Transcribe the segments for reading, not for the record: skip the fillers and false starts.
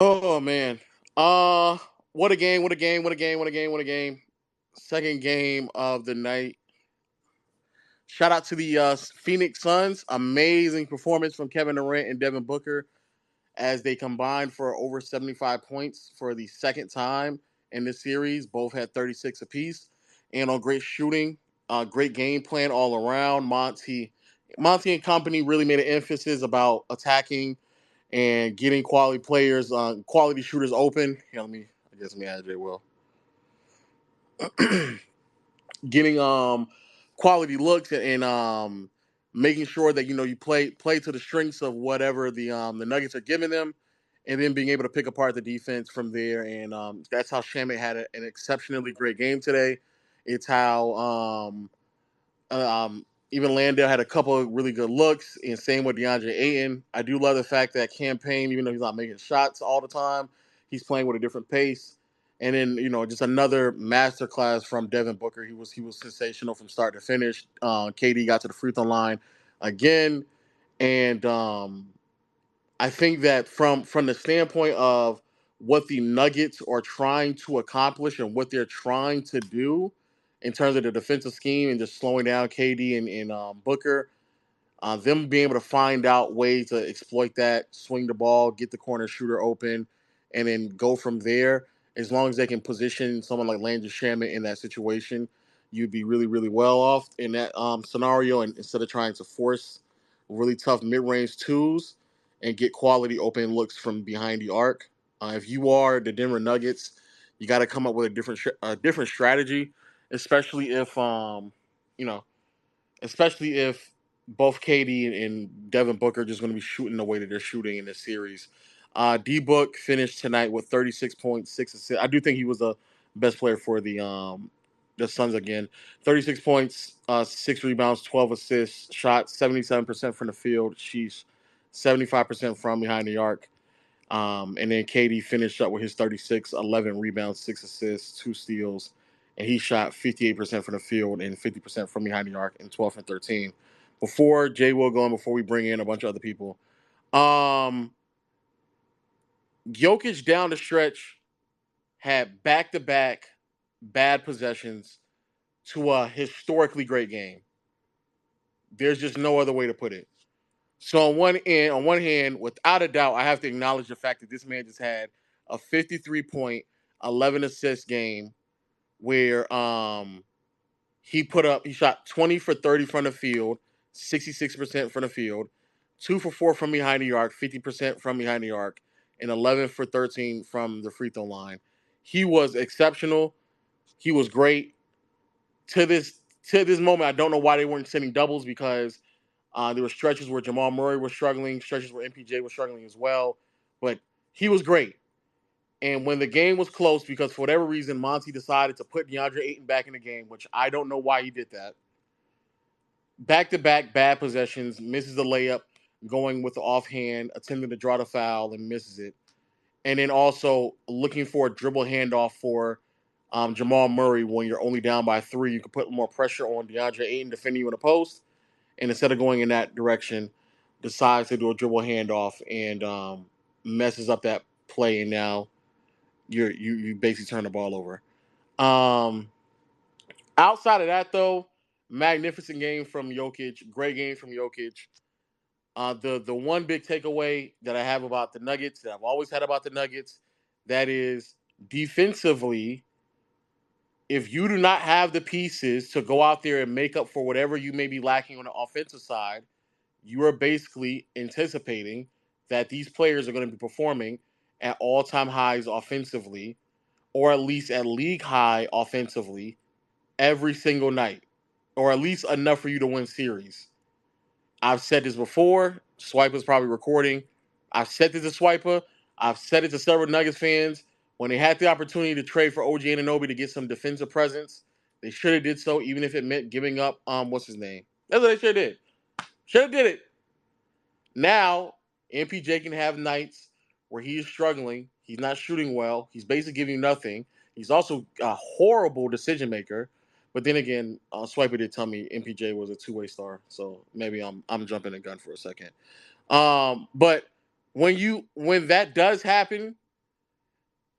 Oh man. What a game, what a game, what a game, what a game, what a game. Second game of the night. Shout out to the Phoenix Suns. Amazing performance from Kevin Durant and Devin Booker as they combined for over 75 points for the second time in this series. Both had 36 apiece. And on great shooting, great game plan all around. Monty and company really made an emphasis about attacking and getting quality players, quality shooters open. Here, let me add J Will. Getting quality looks and making sure that you play to the strengths of whatever the Nuggets are giving them, and then being able to pick apart the defense from there. And that's how Shamit had an exceptionally great game today. It's how even Landale had a couple of really good looks, and same with DeAndre Ayton. I do love the fact that campaign, even though he's not making shots all the time, he's playing with a different pace. And then just another masterclass from Devin Booker. He was sensational from start to finish. KD got to the free throw line again, and I think that from the standpoint of what the Nuggets are trying to accomplish and what they're trying to do in terms of the defensive scheme and just slowing down KD and Booker, them being able to find out ways to exploit that, swing the ball, get the corner shooter open, and then go from there. As long as they can position someone like Landry Shamet in that situation, you'd be really, really well off in that scenario. And instead of trying to force really tough mid-range twos and get quality open looks from behind the arc, if you are the Denver Nuggets, you got to come up with a different strategy, especially if you know especially if both Katie and Devin Booker are just going to be shooting the way that they're shooting in this series. D Book finished tonight with 36.6 assists. I do think he was the best player for the Suns again. 36 points, 6 rebounds, 12 assists, shot 77% from the field. She's 75% from behind the arc. And then KD finished up with his 36, 11 rebounds, 6 assists, 2 steals, and he shot 58% from the field and 50% from behind the arc in 12 and 13. Before Jay will go in, before we bring in a bunch of other people, um, Jokic down the stretch had back-to-back bad possessions to a historically great game. There's just no other way to put it. So on one hand, without a doubt, I have to acknowledge the fact that this man just had a 53 point, 11 assist game where he shot 20 for 30 from the field, 66% from the field, 2 for 4 from behind the arc, 50% from behind the arc, and 11 for 13 from the free throw line. He was exceptional. He was great. To this moment, I don't know why they weren't sending doubles because there were stretches where Jamal Murray was struggling, stretches where MPJ was struggling as well. But he was great. And when the game was close, because for whatever reason, Monty decided to put DeAndre Ayton back in the game, which I don't know why he did that. Back to back bad possessions, misses the layup, going with the offhand, attempting to draw the foul and misses it. And then also looking for a dribble handoff for Jamal Murray when you're only down by 3. You can put more pressure on DeAndre Ayton defending you in the post, and instead of going in that direction, decides to do a dribble handoff and messes up that play, and now you basically turn the ball over. Um, Outside of that, though, magnificent game from Jokic, great game from Jokic. The one big takeaway that I have about the Nuggets, that I've always had about the Nuggets, that is defensively, if you do not have the pieces to go out there and make up for whatever you may be lacking on the offensive side, you are basically anticipating that these players are going to be performing at all-time highs offensively, or at least at league high offensively every single night, or at least enough for you to win series. I've said this before. Swiper's probably recording. I've said this to Swiper. I've said it to several Nuggets fans. When they had the opportunity to trade for OG Anunoby to get some defensive presence, they should have did so, even if it meant giving up what's his name. That's what they should have did. Should have did it. Now, MPJ can have nights where he is struggling. He's not shooting well. He's basically giving you nothing. He's also a horrible decision maker. But then again, Swiper did tell me MPJ was a two-way star, so maybe I'm jumping the gun for a second. But when that does happen,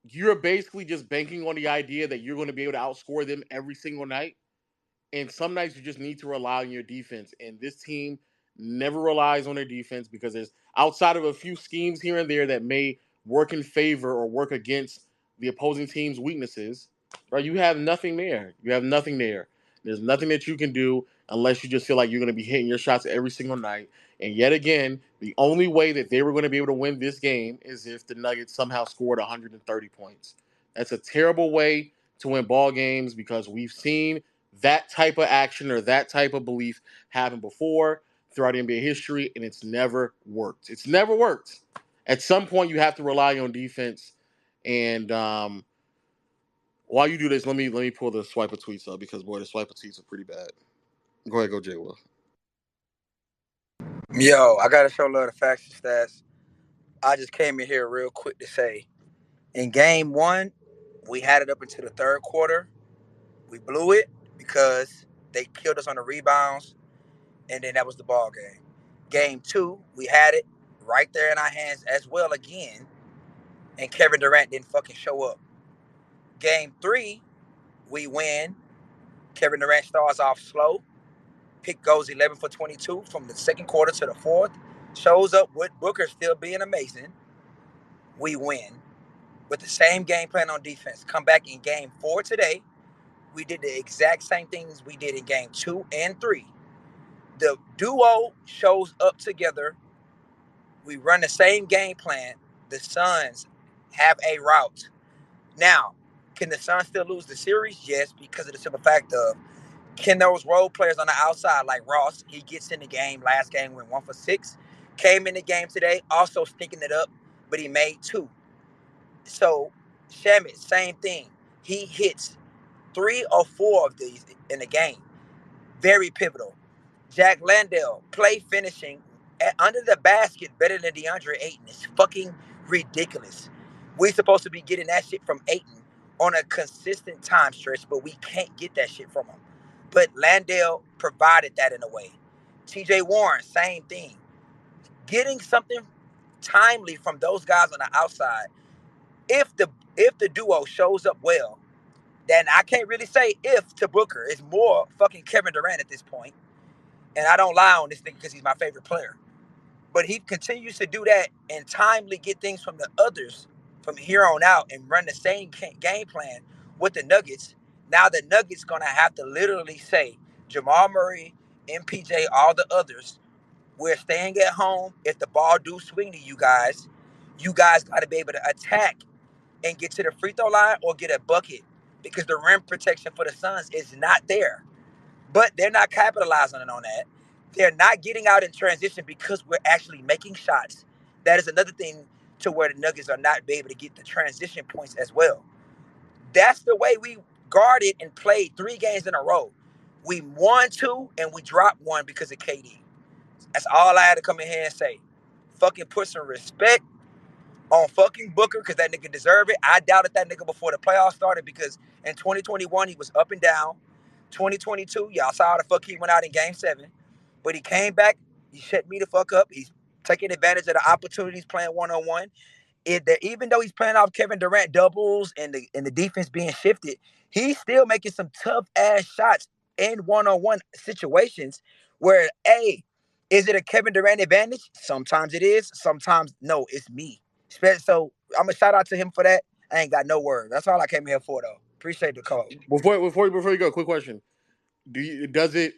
you're basically just banking on the idea that you're going to be able to outscore them every single night. And some nights you just need to rely on your defense. And this team never relies on their defense because there's outside of a few schemes here and there that may work in favor or work against the opposing team's weaknesses, right? You have nothing there. You have nothing there. There's nothing that you can do unless you just feel like you're going to be hitting your shots every single night. And yet again, the only way that they were going to be able to win this game is if the Nuggets somehow scored 130 points. That's a terrible way to win ball games because we've seen that type of action or that type of belief happen before throughout NBA history, and it's never worked. It's never worked. At some point, you have to rely on defense. And while you do this, let me pull the swipe of tweets up because boy, the swipe of tweets are pretty bad. Go ahead, go Jay Will. Yo, I gotta show love the facts and stats. I just came in here real quick to say, in game one, we had it up into the third quarter. We blew it because they killed us on the rebounds, and then that was the ball game. Game two, we had it right there in our hands as well again, and Kevin Durant didn't fucking show up. Game three, we win. Kevin Durant starts off slow. Pick goes 11 for 22 from the second quarter to the fourth. Shows up with Booker still being amazing. We win with the same game plan on defense. Come back in game four today. We did the exact same things we did in game 2 and 3. The duo shows up together. We run the same game plan. The Suns have a route. Now, can the Suns still lose the series? Yes, because of the simple fact of, can those role players on the outside, like Ross, he gets in the game, last game went 1 for 6, came in the game today, also stinking it up, but he made 2. So, Shamit, same thing. He hits 3 or 4 of these in the game. Very pivotal. Jack Landale, play finishing under the basket better than DeAndre Ayton. It's fucking ridiculous. We're supposed to be getting that shit from Ayton on a consistent time stretch, but we can't get that shit from him. But Landale provided that in a way. TJ Warren, same thing. Getting something timely from those guys on the outside. If the duo shows up well, then I can't really say if to Booker. It's more fucking Kevin Durant at this point. And I don't lie on this nigga because he's my favorite player. But he continues to do that and timely get things from the others from here on out and run the same game plan with the Nuggets. Now the Nuggets going to have to literally say, Jamal Murray, MPJ, all the others, we're staying at home. If the ball do swing to you guys got to be able to attack and get to the free throw line or get a bucket because the rim protection for the Suns is not there. But they're not capitalizing on that. They're not getting out in transition because we're actually making shots. That is another thing to where the Nuggets are not be able to get the transition points as well. That's the way we guarded and played 3 games in a row. We won 2 and we dropped 1 because of KD. That's all I had to come in here and say. Fucking put some respect on fucking Booker because that nigga deserved it. I doubted that nigga before the playoffs started because in 2021 he was up and down. 2022, y'all saw how the fuck he went out in game 7. But he came back, he shut me the fuck up. He's taking advantage of the opportunities playing one-on-one. Even though he's playing off Kevin Durant doubles and the defense being shifted, he's still making some tough ass shots in one-on-one situations where, hey, is it a Kevin Durant advantage? Sometimes it is. Sometimes no, it's me. So I'm gonna shout out to him for that. I ain't got no word. That's all I came here for though. Appreciate the call. Before you go, quick question: does it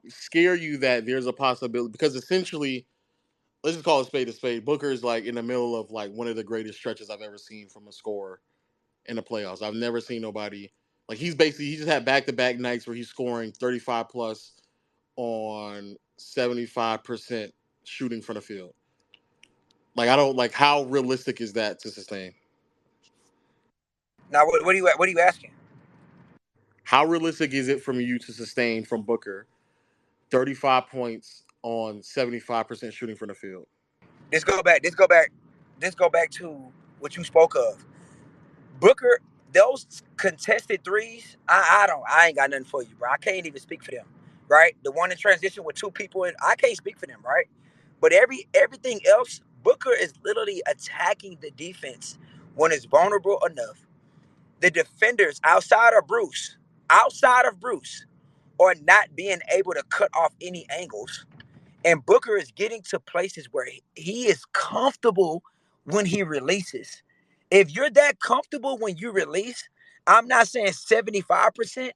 scare you that there's a possibility because essentially, let's just call it spade a spade. Booker is like in the middle of like one of the greatest stretches I've ever seen from a scorer in the playoffs. I've never seen nobody like he just had back to back nights where he's scoring 35 plus on 75% shooting from the field. Like I don't like how realistic is that to sustain? Now what are you asking? How realistic is it from you to sustain from Booker 35 points on 75% shooting from the field? This go back to what you spoke of. Booker, those contested threes, I ain't got nothing for you, bro. I can't even speak for them, right? The one in transition with 2 people in, I can't speak for them, right? But everything else, Booker is literally attacking the defense when it's vulnerable enough, the defenders outside of Bruce, are not being able to cut off any angles. And Booker is getting to places where he is comfortable when he releases. If you're that comfortable when you release, I'm not saying 75%,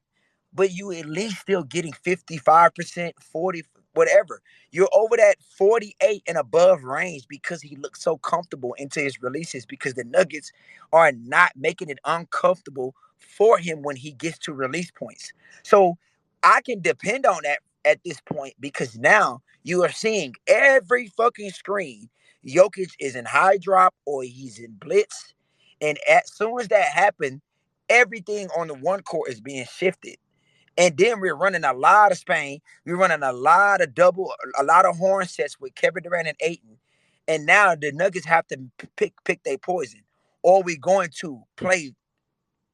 but you at least still getting 55%, 40, whatever. You're over that 48 and above range because he looks so comfortable into his releases because the Nuggets are not making it uncomfortable for him when he gets to release points. So I can depend on that at this point because now you are seeing every fucking screen. Jokic is in high drop or he's in blitz. And as soon as that happens, everything on the one court is being shifted. And then we're running a lot of Spain. We're running a lot of a lot of horn sets with Kevin Durant and Ayton. And now the Nuggets have to pick their poison. Or we going to play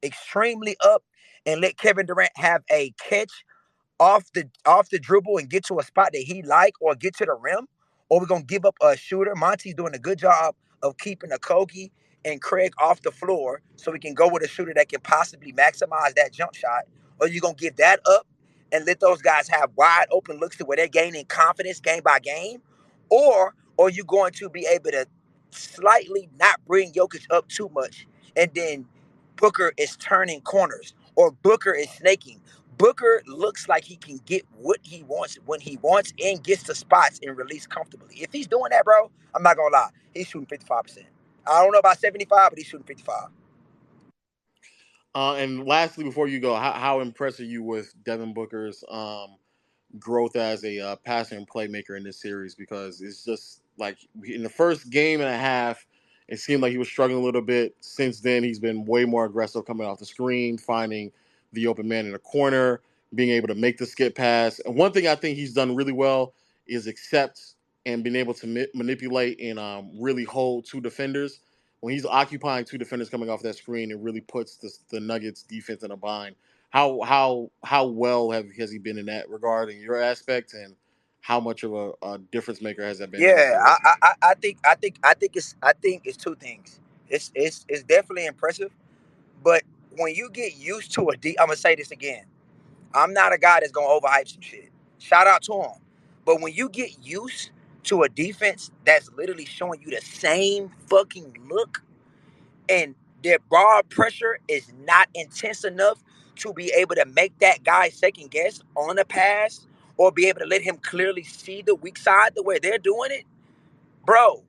extremely up and let Kevin Durant have a catch off the dribble and get to a spot that he like or get to the rim, or we're gonna give up a shooter. Monty's doing a good job of keeping Okogie and Craig off the floor so we can go with a shooter that can possibly maximize that jump shot, or you're gonna give that up and let those guys have wide open looks to where they're gaining confidence game by game, or you going to be able to slightly not bring Jokic up too much, and then Booker is turning corners or Booker is snaking. Booker looks like he can get what he wants when he wants and gets to spots and release comfortably. If he's doing that, bro, I'm not gonna lie, he's shooting 55%. I don't know about 75, but he's shooting 55. And lastly, before you go, how impressed are you with Devin Booker's growth as a passer and playmaker in this series? Because it's just like in the first game and a half, it seemed like he was struggling a little bit. Since then, he's been way more aggressive coming off the screen, finding the open man in the corner, being able to make the skip pass. And one thing I think he's done really well is accept and being able to manipulate and really hold two defenders. When he's occupying two defenders coming off that screen, it really puts the Nuggets defense in a bind. How well has he been in that regard in your aspect, and how much of a difference maker has that been in the Yeah, series? I think it's two things. It's definitely impressive, but when you get used to I'm gonna say this again. I'm not a guy that's gonna overhype some shit. Shout out to him. But when you get used to a defense that's literally showing you the same fucking look and their ball pressure is not intense enough to be able to make that guy second guess on a pass or be able to let him clearly see the weak side the way they're doing it, bro,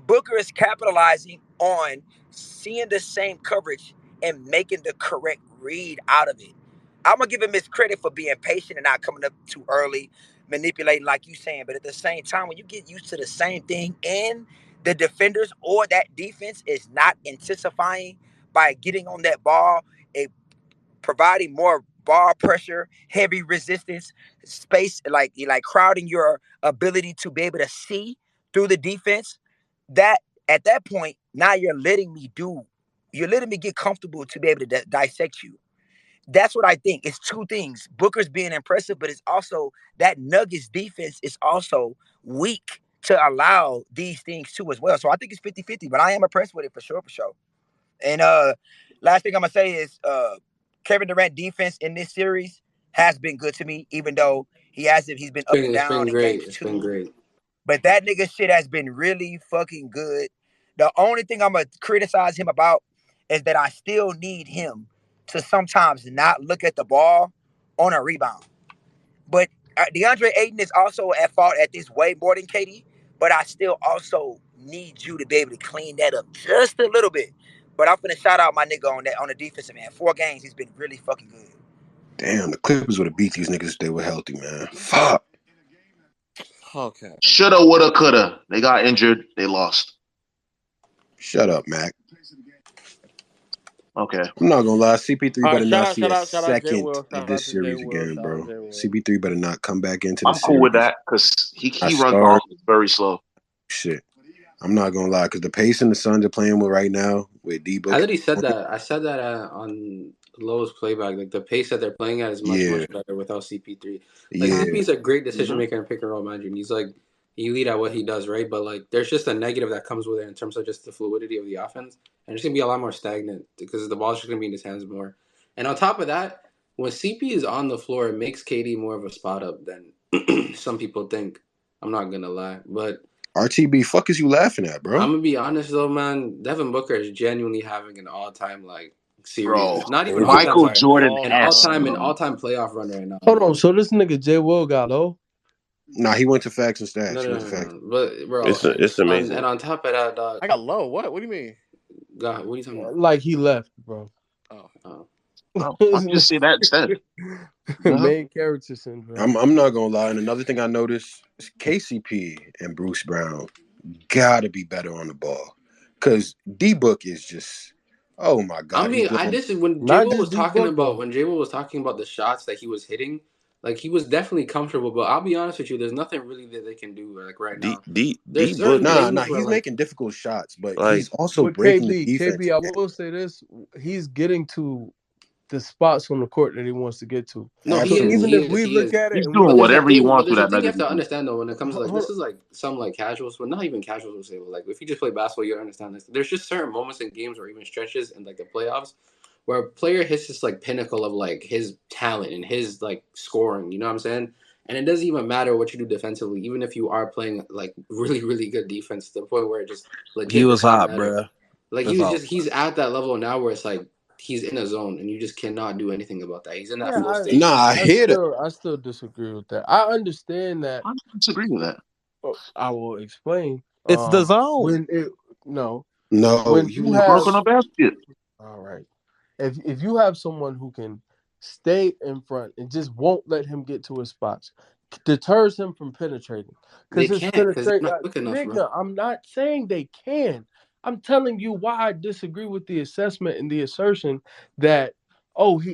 Booker is capitalizing on seeing the same coverage and making the correct read out of it. I'm gonna give him his credit for being patient and not coming up too early, manipulating like you saying. But at the same time, when you get used to the same thing and the defenders or that defense is not intensifying by getting on that ball, it providing more ball pressure, heavy resistance, space, like crowding your ability to be able to see through the defense. That at that point, now you're letting me get comfortable to be able to dissect you. That's what I think. It's two things. Booker's being impressive, but it's also that Nuggets defense is also weak to allow these things too as well. So I think it's 50-50, but I am impressed with it for sure, for sure. And last thing I'm gonna say is Kevin Durant defense in this series has been good to me, even though he's been up and It's been down in great. games It's been too. great. But that nigga shit has been really fucking good. The only thing I'm gonna criticize him about is that I still need him to sometimes not look at the ball on a rebound. But DeAndre Ayton is also at fault at this way more than Katie. But I still also need you to be able to clean that up just a little bit. But I'm gonna shout out my nigga on that on the defensive man. 4 games, he's been really fucking good. Damn, the Clippers would have beat these niggas if they were healthy, man. Fuck. Okay. Shoulda, woulda, coulda. They got injured. They lost. Shut up, Mac. Okay. I'm not gonna lie. CP3 All right. better Shout not out, see shout a out, shout out, Jay second Will. of Shout out this to Jay series Will. again, Shout out bro. Jay Will. CP3 better not come back into the I'm cool with series. that because he I runs start offense very slow. shit. I'm not gonna lie, because the pacing the Suns are playing with right now with D I Book. literally said that. I said that on Lowe's playback. Like the pace that they're playing at is much Yeah, better without CP3. Like yeah. CP is a great decision Mm-hmm. maker and pick and roll manager. And elite at what he does, right? But like, there's just a negative that comes with it in terms of just the fluidity of the offense, and it's gonna be a lot more stagnant because the ball's just gonna be in his hands more. And on top of that, when CP is on the floor, it makes KD more of a spot up than some people think. I'm not gonna lie, but RTB, fuck is you laughing at, bro? I'm gonna be honest though, man. Devin Booker is genuinely having an all-time like Bro, series, not even all-time, Michael sorry, Jordan an esque, all-time bro. playoff run right now. Hold Bro. on, so this nigga J. Will got low? Nah, he went to facts and No, stats. He no, went no, to no, facts. no. But bro, It's amazing. and on top of that, dog, I got low. What? What do you mean? God, what are you talking about? Like he left, bro. Oh, Oh. Bro, I can just say that instead. Main character syndrome. I'm not gonna lie. And another thing I noticed is KCP and Bruce Brown gotta be better on the ball. Cause D Book is just, oh my god, he's I going. just when J Not Will just was D talking Book about though. when J Will was talking about the shots that he was hitting, like he was definitely comfortable. But I'll be honest with you, there's nothing really that they can do like right D now. D D There's certain Book is Nah, things where he's like making difficult shots, but like he's also But breaking the KB, defense. I will say this: he's getting to the spots on the court that he wants to get to. no, So even if we he look is. at it He's and we doing But look there's a at whatever he thing. But wants with there's a that thing you Nuggets have to defense. understand though when it comes to like hold this is like some like casuals, but not even casuals will say. But like if you just play basketball, you understand this. There's just certain moments in games or even stretches in like the playoffs where a player hits this like pinnacle of like his talent and his like scoring. You know what I'm saying? And it doesn't even matter what you do defensively, even if you are playing like really really good defense to the point where it just He legit was does not hot, matter. bruh. Like That's all. he's at that level now where it's like he's in a zone and you just cannot do anything about that. He's in that yeah, flow state. Nah, I hear that. I still disagree with that. I understand that. I disagree with that. I will explain. It's the zone. When it no No, when you you He's have working on basket. all right. If you have someone who can stay in front and just won't let him get to his spots, deters him from penetrating. They Because his can't because they're penetrate, not quick enough, bro. nigga. I'm not saying they can. I'm telling you why I disagree with the assessment and the assertion that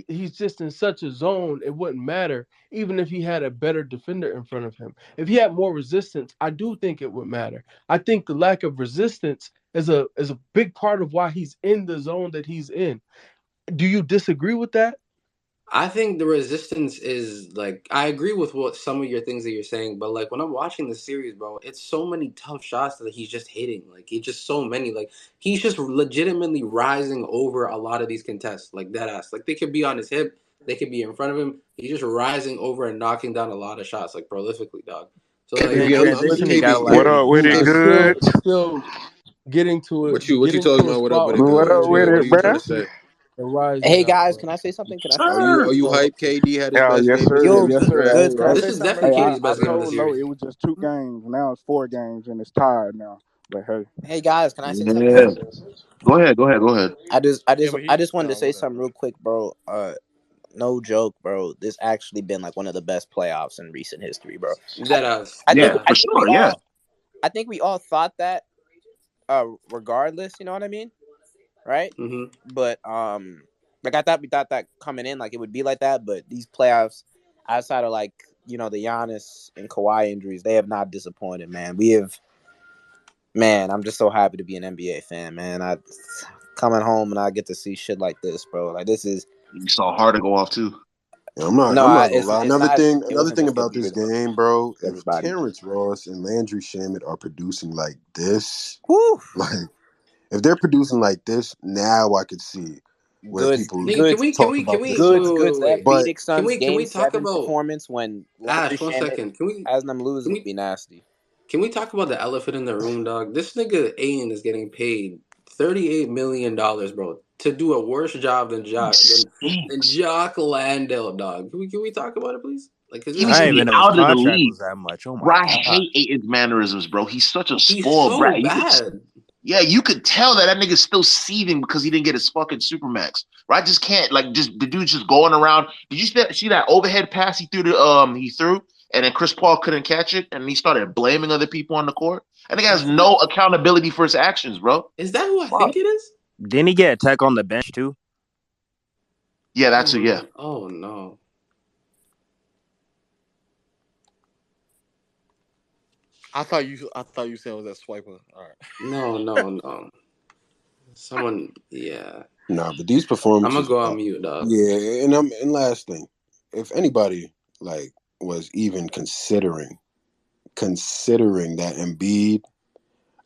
he's just in such a zone it wouldn't matter even if he had a better defender in front of him. If he had more resistance, I do think it would matter. I think the lack of resistance is a big part of why he's in the zone that he's in. Do you disagree with that? I think the resistance is like I agree with what some of your things that you're saying, but like when I'm watching the series, bro, it's so many tough shots that he's just hitting. Like he's just so many. Like he's just legitimately rising over a lot of these contests, like that ass. Like they could be on his hip, they could be in front of him. He's just rising over and knocking down a lot of shots, like prolifically, dog. So like In KB, it's I'm transition, he got a KB. lot what of up with defense. it? It's Good. still getting to it, What you getting talking to a about? What up spot with it, where What you up good? with can What it, are you trying bruh? to say? and rising Hey out, guys, bro. can I say something? Can I say something? Sir. Are you So hype? KD had his Yeah, best yes game of sir. the Yo, series. Yes sir. goods. Congrats. Can I Hey, this say is something real definitely quick? KD's I best game of the told Lo series. it was just 2 games. Now it's 4 games and it's tied now. But hey, Hey guys, can I say something? Yeah. Go ahead. Go ahead. Go ahead. yeah, but I he just wanted to no say whatever. something real quick, bro. No joke, bro. This actually been like one of the best playoffs in recent history, bro. I, Dead ass, I dead think Yeah, ass. for sure. Yeah. we all thought that regardless, you know what I mean? Right? Mm-hmm. But like I thought we thought that coming in like it would be like that, but these playoffs outside of like, you know, the Giannis and Kawhi injuries, they have not disappointed, man. Man, I'm just so happy to be an NBA fan, man. I coming home and I get to see shit like this, bro. Like this is You saw Harden go off too. Yeah, no, I'm not gonna lie. it's not. It Another wasn't thing just good about to this hear though. game, bro. If Everybody, Terrence Ross and Landry Shamet are producing like this, woo, like if they're producing like this, now I could see where goods, people Nigga, goods, talk about this wait, goods, shit. wait, goods. wait, That wait. But Phoenix Suns Can game we talk 7 about performance when Landry Ash? 1 second. Shamet has them losing would be nasty. Can we talk about the elephant in the room, dog? This nigga Aiden is getting paid $38 million, bro, to do a worse job than He than stinks. Jock Landale, dog. Can we talk about it, please? Like, cause He this needs I to didn't nigga, be even know his out of the contract league. was that much. Oh Bro, my I god. hate Aiton's mannerisms, bro. He's such a he's spoiled so brat. bad. Yeah, you could tell that nigga's still seething because he didn't get his fucking supermax. Right? I just can't just the dude's just going around. Did you see that overhead pass he threw and then Chris Paul couldn't catch it and he started blaming other people on the court? I think he has Is that no accountability for his actions, bro. who I Fuck. think it is? Didn't he get a tech on the bench too? Yeah, that's it. Yeah. Oh no. I thought you said it was that swiper. All right. No. Someone, yeah. nah, but these I'm performances, gonna go on mute, dog. yeah. And last thing, if anybody like was even considering considering that Embiid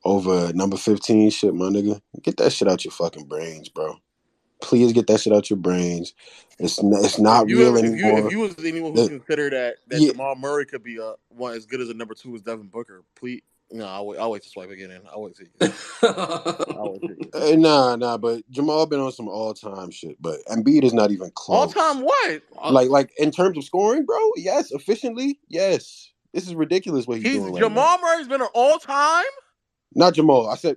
over number 15 shit, my nigga, get that shit out your fucking brains, bro. Please get that shit out your brains. It's not real If anymore. you was anyone who considered that Yeah. Jamal Murray could be one as good as a number 2 as Devin Booker, please. No, I'll wait to swipe again. I'll wait to you. I'll wait to you. Nah, but Jamal been on some all-time shit, but Embiid is not even All close. time what? Like in terms of scoring, bro? Yes, efficiently, yes. This is ridiculous what he's doing right now. Jamal Murray's been an all time. Not Jamal. I said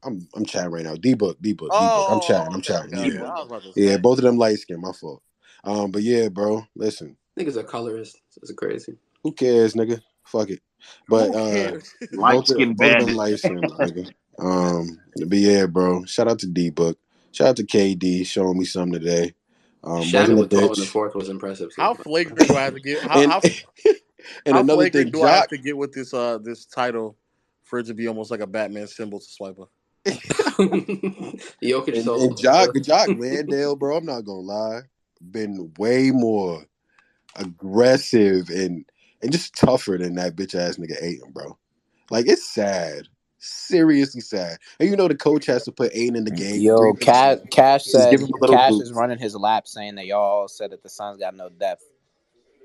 I'm chatting right now. D-Book. I'm chatting. Okay. D-Book. I was about to Yeah, say. both of them light skin. My fault. But yeah, bro. Listen. Niggas are colorist. It's crazy. Who cares, nigga? Fuck it. But Who cares? Light skin both of them bandit. light skin, my nigga. But yeah, bro. Shout out to D-Book. Shout out to KD showing me something today. Shammy Wasn't a with 12 in the bitch. fourth was impressive. How flagrant do I have to get? And and How another flagrant thing, do I have Jock. to get with this title for it to be almost like a Batman symbol to Swiper? Jokic and, solo. and Jock Landale, bro. I'm not gonna lie, been way more aggressive and just tougher than that bitch ass nigga Aiden, bro. Like it's sad, seriously sad. And you know the coach has to put Aiden in the game for 3 Yo, minutes. Cash Just said give him a little Cash is boost, running his lap, saying that y'all all said that the Suns got no depth.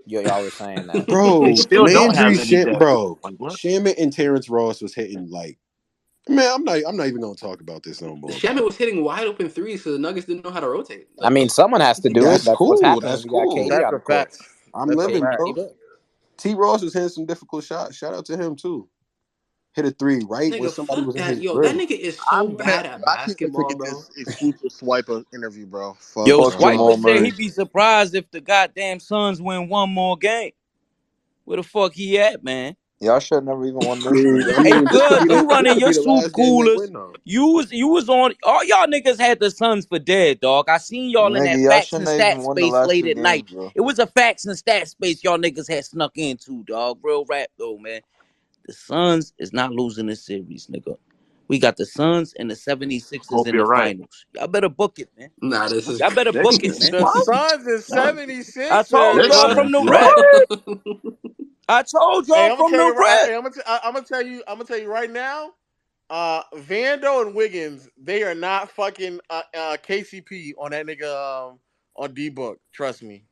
Y'all were saying that. They bro. still don't have Landry any shit, depth. bro. Like what? Shamit and Terrence Ross was hitting like, man. I'm not even gonna talk about this no more, bro. Shammy was hitting wide open threes, so the Nuggets didn't know how to rotate. I mean, someone has to do it. That's That's what's cool. happening when That's we got cool. KD That's on a the court. fact. I'm That's a living, fact. bro. T. Ross was hitting some difficult shots. Shout out to him too. Hit a 3 right when Nigga, somebody fuck was in that. his Yo, that grill. nigga is so bad at I can't wait to basketball, get bro. this exclusive Swiper interview, bro. Yo, Fuck Swiper Jamal Fuck. said Murray. he'd be surprised if the goddamn Suns win one more game. Where the fuck he at, man? Y'all should never even won I this mean, game. I Hey, mean, good. You this running could be your the soup last game they coolers. win though. You was on all y'all niggas had the Suns for dead, dog. I seen y'all in Nigga, that y'all facts and shouldn't have even stats won the space last late two at night. games, bro. It was a facts and stats space y'all niggas had snuck into, dog. Real rap though, man. The Suns is not losing this series, nigga. We got the Suns and the 76ers Hope in the you're right. finals. Y'all better book it, man. Nah, this is Y'all better book it, man. The What? Suns is What? 76ers, I told y'all bro. from the What? rep. I told Hey, y'all I'm gonna from tell the you. rep. Hey, I'm gonna tell you. I'm gonna tell you right now. Vando and Wiggins, they are not fucking KCP on that nigga on D Book. Trust me.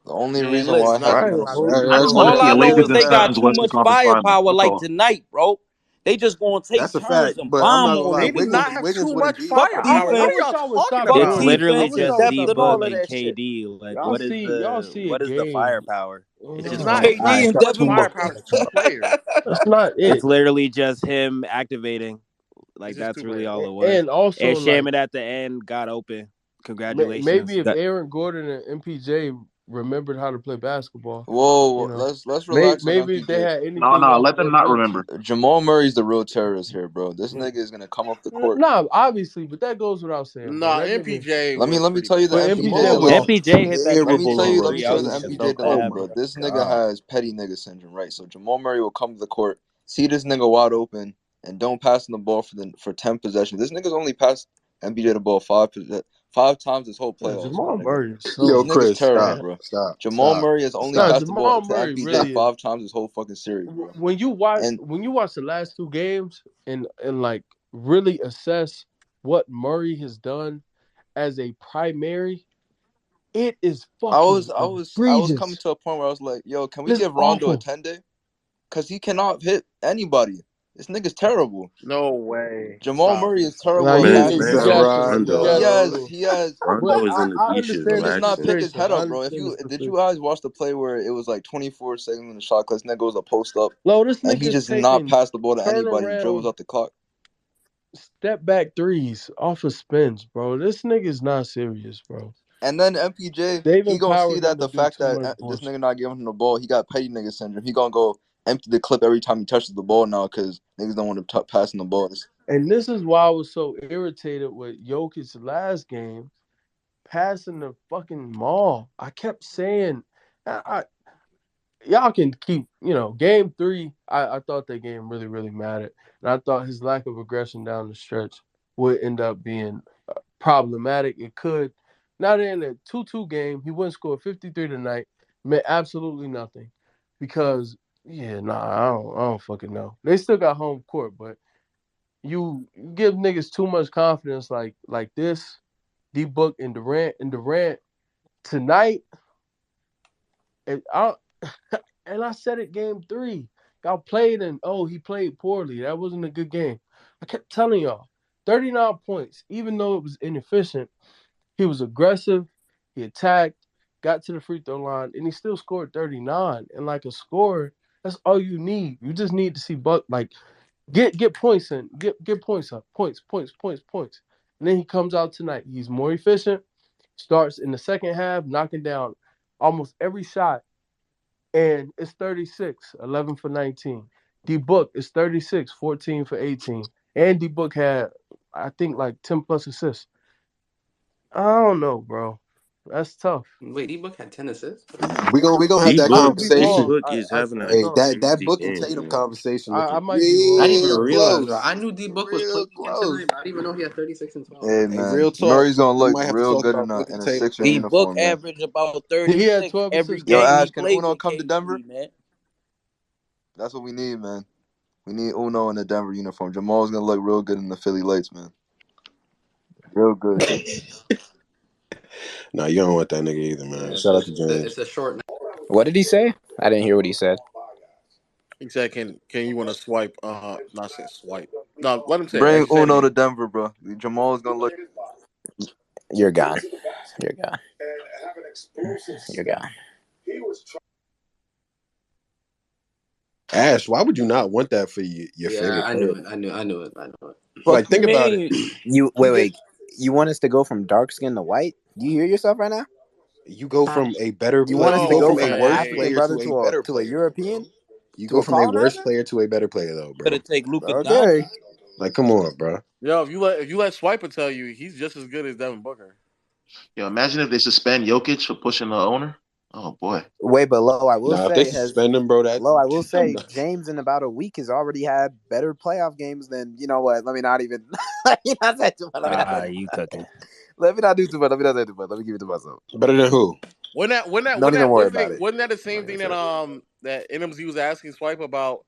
The only Man, reason why It's I listen. not. have I It's ain't them. gonna not. hold you. I just That's want to All see I a know Lakers is and they got Suns too Western much Conference Finals. firepower That's like all. tonight, bro. They just gonna take That's a turns fact. and But I'm bomb not gonna on lie, They them do niggas. not Wiggins have too wouldn't much be here. Fuck firepower. What are defense. y'all I wish y'all talking would stop Fuck about? It's doing that. I literally defense. wish just y'all would D Depth stop and doing all Book of that. and that shit. KD. Like, Y'all see a what is the game. firepower? It's It's just It's not. Jamal It's not KD Murray. and too much Devin firepower. Booker. It's two players. That's not It's it. literally just him activating. It's Like just that's two really players. all it was. And also, And like, Shaman at the end got open. maybe Congratulations. if Aaron Gordon and MPJ remembered how to play basketball, Whoa, you know, let's relax on maybe if they MPJ. had No, anything no, off let them their not bench. remember. Jamal Murray's the real terrorist here, bro. This Mm. nigga is gonna come off the court. Nah, obviously, but that goes without saying, bro. Nah, That nigga, MPJ Let me was let me pretty tell you the bad. but MPJ MPJ Jamal alert. was MPJ hit that Let me triple tell terrible you. on Let on me three. I tell you was the just MPJ so delay, Oh bad, my bro. bro. This nigga god. has petty nigga syndrome, right? So Jamal Murray will come to the court, see this nigga wide open, and don't pass him the ball for 10 possessions. This nigga's only passed MPJ the ball five times this whole playoffs, my Jamal nigga. Murray is Yo, so This nigga's Chris, terror, stop, bro. stop, Jamal stop, Murray has only nah. stop. passed the ball Jamal to Murray MPJ really is. 5 times this whole fucking series, bro. When you And watch the last two games and like really assess what Murray has done as a primary, it is I fucking was I was I was coming egregious. to a point where I was like, yo, can we It's give Rondo a awful. 10-day? Because he cannot hit anybody. This nigga's terrible. No way. Jamal Stop Murray is this. terrible Like at Man, you passing, man, bro. gassing it. You Rondo, He gassing it a dog. has little. he has But Rondo is in the I D shit. he understand the does Relax, not man. pick his frustration. head I up, bro. If understand the you did you frustration. guys watch the play where it was like 24 seconds in the shot clock? This nigga was a post up No, this and he nigga's just did not taking pass the ball to anybody and dribbles turnaround out the clock. step back threes off of spins, bro. This nigga's not serious, bro. And then MPJ, They've he gonna see empowered him that to the do fact too that much this bullshit. nigga not giving him the ball, he got petty nigga syndrome. He gonna go empty the clip every time he touches the ball now because niggas don't want to passing the ball. And this is why I was so irritated with Jokic's last game passing the fucking mall. I kept saying, I y'all can keep, game three. I thought that game really, really mattered. And I thought his lack of aggression down the stretch would end up being problematic. It could. Not in a 2-2 game. He wouldn't score 53 tonight. Meant absolutely nothing. Because Yeah, nah, I don't fucking know. They still got home court, but you give niggas too much confidence like this. D Book and Durant tonight. And I said it game 3. Y'all played and he played poorly. That wasn't a good game. I kept telling y'all, 39 points, even though it was inefficient. He was aggressive. He attacked, got to the free throw line, and he still scored 39. And like a scorer, that's all you need. You just need to see Buck get points in, get points up, points. And then he comes out tonight. He's more efficient. Starts in the second half, knocking down almost every shot, and it's 36, 11 for 19. D Book is 36, 14 for 18. And D Book had, I think, like 10 plus assists. I don't know, bro. That's tough. Wait, D-Book had 10 assists? We gonna have D that I Book, could be D conversation. wrong. Book is I having a Hey, no, that crazy Book and game, Tatum man. conversation I looking might be I wrong. didn't even real realize, bro. close. I knew D-Book was Real playing tonight, close. but I didn't even know he had 36 and 12. Hey Hey, man, real talk. Murray's gonna We look might have to real talk good about Book and in a Tatum Sixer D soon. Book uniform, man. averaged about He had 36 12 every assists Yo, tonight. game he Ash, can played Uno with come to Denver? KD, man. That's what we need, man. We need Uno in the Denver uniform. Jamal's gonna look real good in the Philly lights, man. Real good. Nah, you don't want that nigga either, man. Yeah, Shout out to James. it's a short night. What did he say? I didn't hear what he said. He said, "Can you want to swipe? Not say swipe. No, let him say it. Bring Actually, say it Uno to again. Denver, bro. Jamal's gonna look. You're gone. You're gone. You're gone. Ash, why would you not want that for your Yeah, favorite I knew player? it. I knew it. Fuck Fuck Like, you think about it. mean? you. You Wait, get wait. You want us to go from dark skin to white? Do you hear yourself right now? You go from a better You play. want us You to go go from a from an worse Hey, African player brother to a better to a player, European You to go a from a worse colonizer? player to a better player, though, Better bro. take Luka Okay. Doncic. Like, come on, bro. yo, if you let Swiper tell you, he's just as good as Devin Booker. Yo, imagine if they suspend Jokic for pushing the owner. Oh boy. Wait, but Low, I will Nah, if they say has suspend him, bro, Low, I will I'm say not. James in about a week has already had better playoff games than you know what. Let me not even. Let me not say too much. Let me not say too You much. cooking. Let me not do too much. Let me not say too much. Let me give it to myself. Better than who? Don't even worry about it. Wasn't that the I'm not same gonna thing say that it. NMZ was asking Swipe about?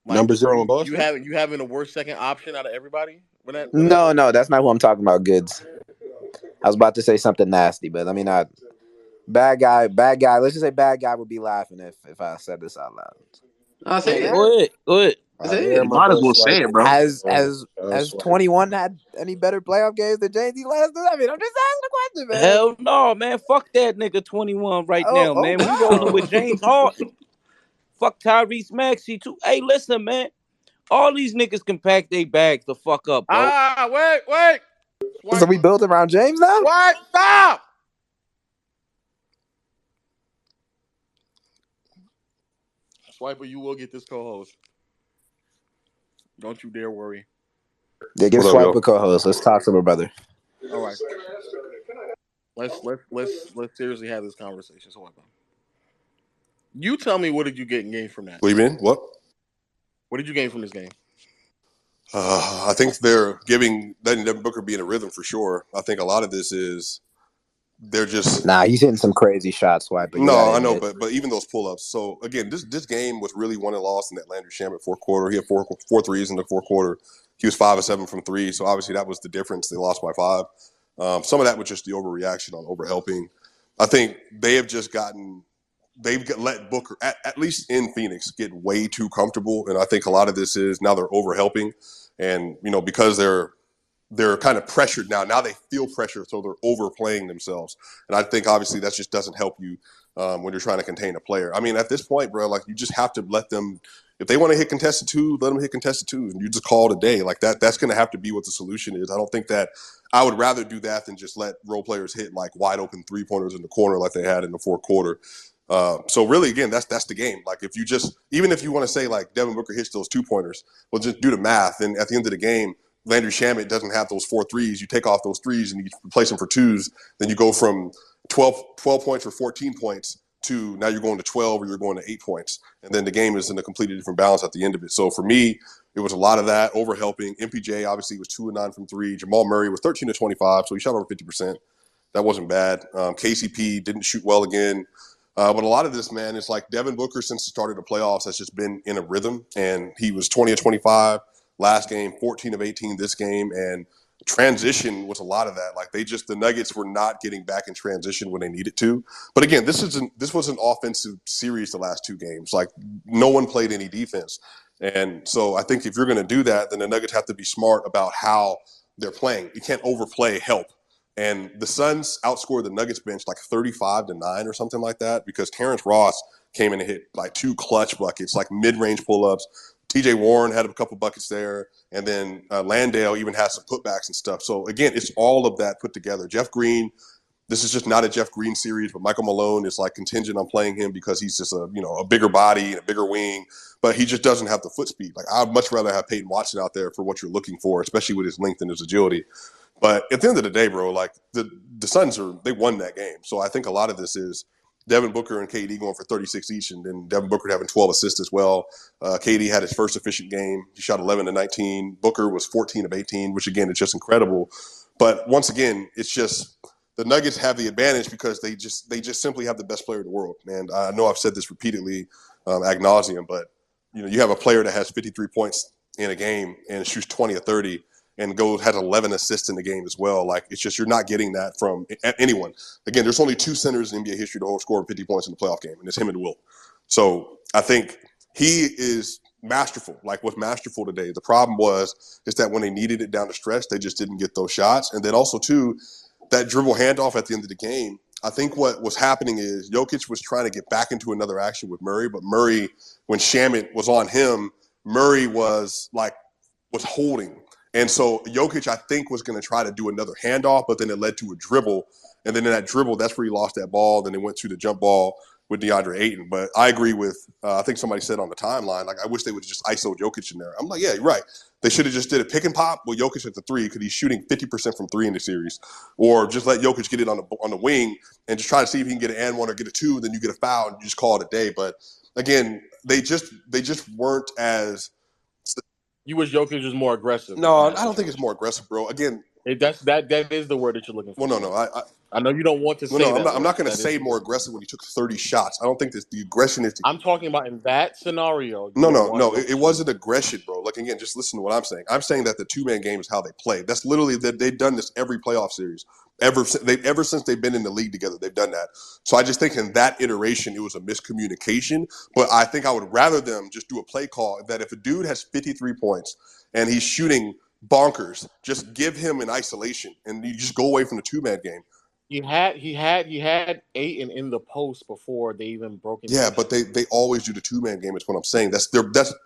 Like Number zero in Boston? you having the worst second option out of everybody. When that No, that's not who I'm talking about. Goods. I was about to say something nasty, but let me not. Bad guy, bad guy. Let's just say bad guy would be laughing if I said this out loud. Say Yeah, it. go ahead. Go ahead. Say Here, it. You my might as boy well say Swipe. it, bro. Has Uh, as as Swipe. 21 had any better playoff games than JT last year? I mean, I'm just asking the question, man. Hell no, man. Fuck that nigga 21 right now, Oh man. We rolling wow. with James Harden. Fuck Tyrese Maxey too. Hey, listen, man. All these niggas can pack their bags the fuck up, bro. Wait, So we Swiper, built around James now? Swipe, stop. Swiper, you will get this co-host. Don't you dare worry. Yeah, give What up, Swipe yo? a co-host. Let's talk to my brother. All right, let's seriously have this conversation. Swiper, you tell me what did you get in game from that? What do you mean? What? What did you gain from this game? I think they're letting Devin Booker be in a rhythm for sure. I think a lot of this is they're just Nah, he's hitting some crazy shots, Swipe, but you no, gotta I know, admit. but even those pull ups. So again, this game was really won and lost in that Landry Shamet fourth quarter. He had four threes in the fourth quarter. He was 5 of 7 from three. So obviously that was the difference. They lost by 5. Some of that was just the overreaction on overhelping. I think they have just gotten let Booker, at least in Phoenix, get way too comfortable. And I think a lot of this is now they're overhelping. And, because they're kind of pressured now. Now they feel pressure, so they're overplaying themselves. And I think, obviously, that just doesn't help you when you're trying to contain a player. I mean, at this point, bro, like, you just have to let them – if they want to hit contested twos, let them hit contested twos. And you just call it a day. Like, that's going to have to be what the solution is. I don't think that – I would rather do that than just let role players hit, like, wide-open three-pointers in the corner like they had in the fourth quarter. So really, again, that's the game. Like, if you just even if you want to say like Devin Booker hits those 2-pointers, well, just do the math. And at the end of the game, Landry Shamet doesn't have those 4 threes. You take off those threes and you replace them for twos. Then you go from 12 points or 14 points to now you're going to 12 or you're going to 8 points. And then the game is in a completely different balance at the end of it. So for me, it was a lot of that overhelping. MPJ obviously was 2 of 9 from 3. Jamal Murray was 13 of 25, so he shot over 50%. That wasn't bad. KCP didn't shoot well again. But a lot of this, man, is like Devin Booker since the start of the playoffs has just been in a rhythm, and he was 20 of 25 last game, 14 of 18 this game, and transition was a lot of that. Like the Nuggets were not getting back in transition when they needed to. But again, this was an offensive series the last two games. Like no one played any defense. And so I think if you're going to do that, then the Nuggets have to be smart about how they're playing. You can't overplay help. And the Suns outscored the Nuggets bench like 35-9 or something like that because Terrence Ross came in and hit like two clutch buckets, like mid-range pull-ups. TJ Warren had a couple buckets there. And then Landale even has some putbacks and stuff. So, again, it's all of that put together. Jeff Green, this is just not a Jeff Green series, but Michael Malone is like contingent on playing him because he's just a bigger body and a bigger wing, but he just doesn't have the foot speed. Like I'd much rather have Peyton Watson out there for what you're looking for, especially with his length and his agility. But at the end of the day, bro, like the Suns they won that game. So I think a lot of this is Devin Booker and KD going for 36 each, and then Devin Booker having 12 assists as well. KD had his first efficient game. He shot 11 of 19. Booker was 14 of 18, which again is just incredible. But once again, it's just the Nuggets have the advantage because they just simply have the best player in the world. And I know I've said this repeatedly ad nauseum, but you have a player that has 53 points in a game and shoots 20 or 30 and has 11 assists in the game as well. Like it's just you're not getting that from anyone. Again, there's only two centers in NBA history to score 50 points in the playoff game, and it's him and Wilt. So I think he is masterful, like was masterful today. The problem is that when they needed it down the stretch, they just didn't get those shots. And then also, too, that dribble handoff at the end of the game, I think what was happening is Jokic was trying to get back into another action with Murray, but Murray, when Shamet was on him, Murray was holding. And so Jokic, I think, was going to try to do another handoff, but then it led to a dribble. And then in that dribble, that's where he lost that ball. Then it went to the jump ball with DeAndre Ayton. But I agree with, I think somebody said on the timeline, like, I wish they would just ISO Jokic in there. I'm like, yeah, you're right. They should have just did a pick and pop with Jokic at the three because he's shooting 50% from three in the series. Or just let Jokic get it on the wing and just try to see if he can get an and one or get a two. Then you get a foul and you just call it a day. But again, they just weren't as. You wish Jokic was more aggressive. No, I don't think it's more aggressive, bro. Again, that is the word that you're looking for. Well, no. I know you don't want to say that. I'm not going to say more aggressive when he took 30 shots. I don't think the aggression is. I'm talking about in that scenario. No. It wasn't aggression, bro. Like, again, just listen to what I'm saying. I'm saying that the two-man game is how they play. That's literally they've done this every playoff series. Ever since they've been in the league together, they've done that. So I just think in that iteration, it was a miscommunication. But I think I would rather them just do a play call that if a dude has 53 points and he's shooting bonkers, just give him an isolation and you just go away from the two-man game. He had Ayton in the post before they even broke into. Yeah, but they always do the two-man game. Is what I'm saying. That's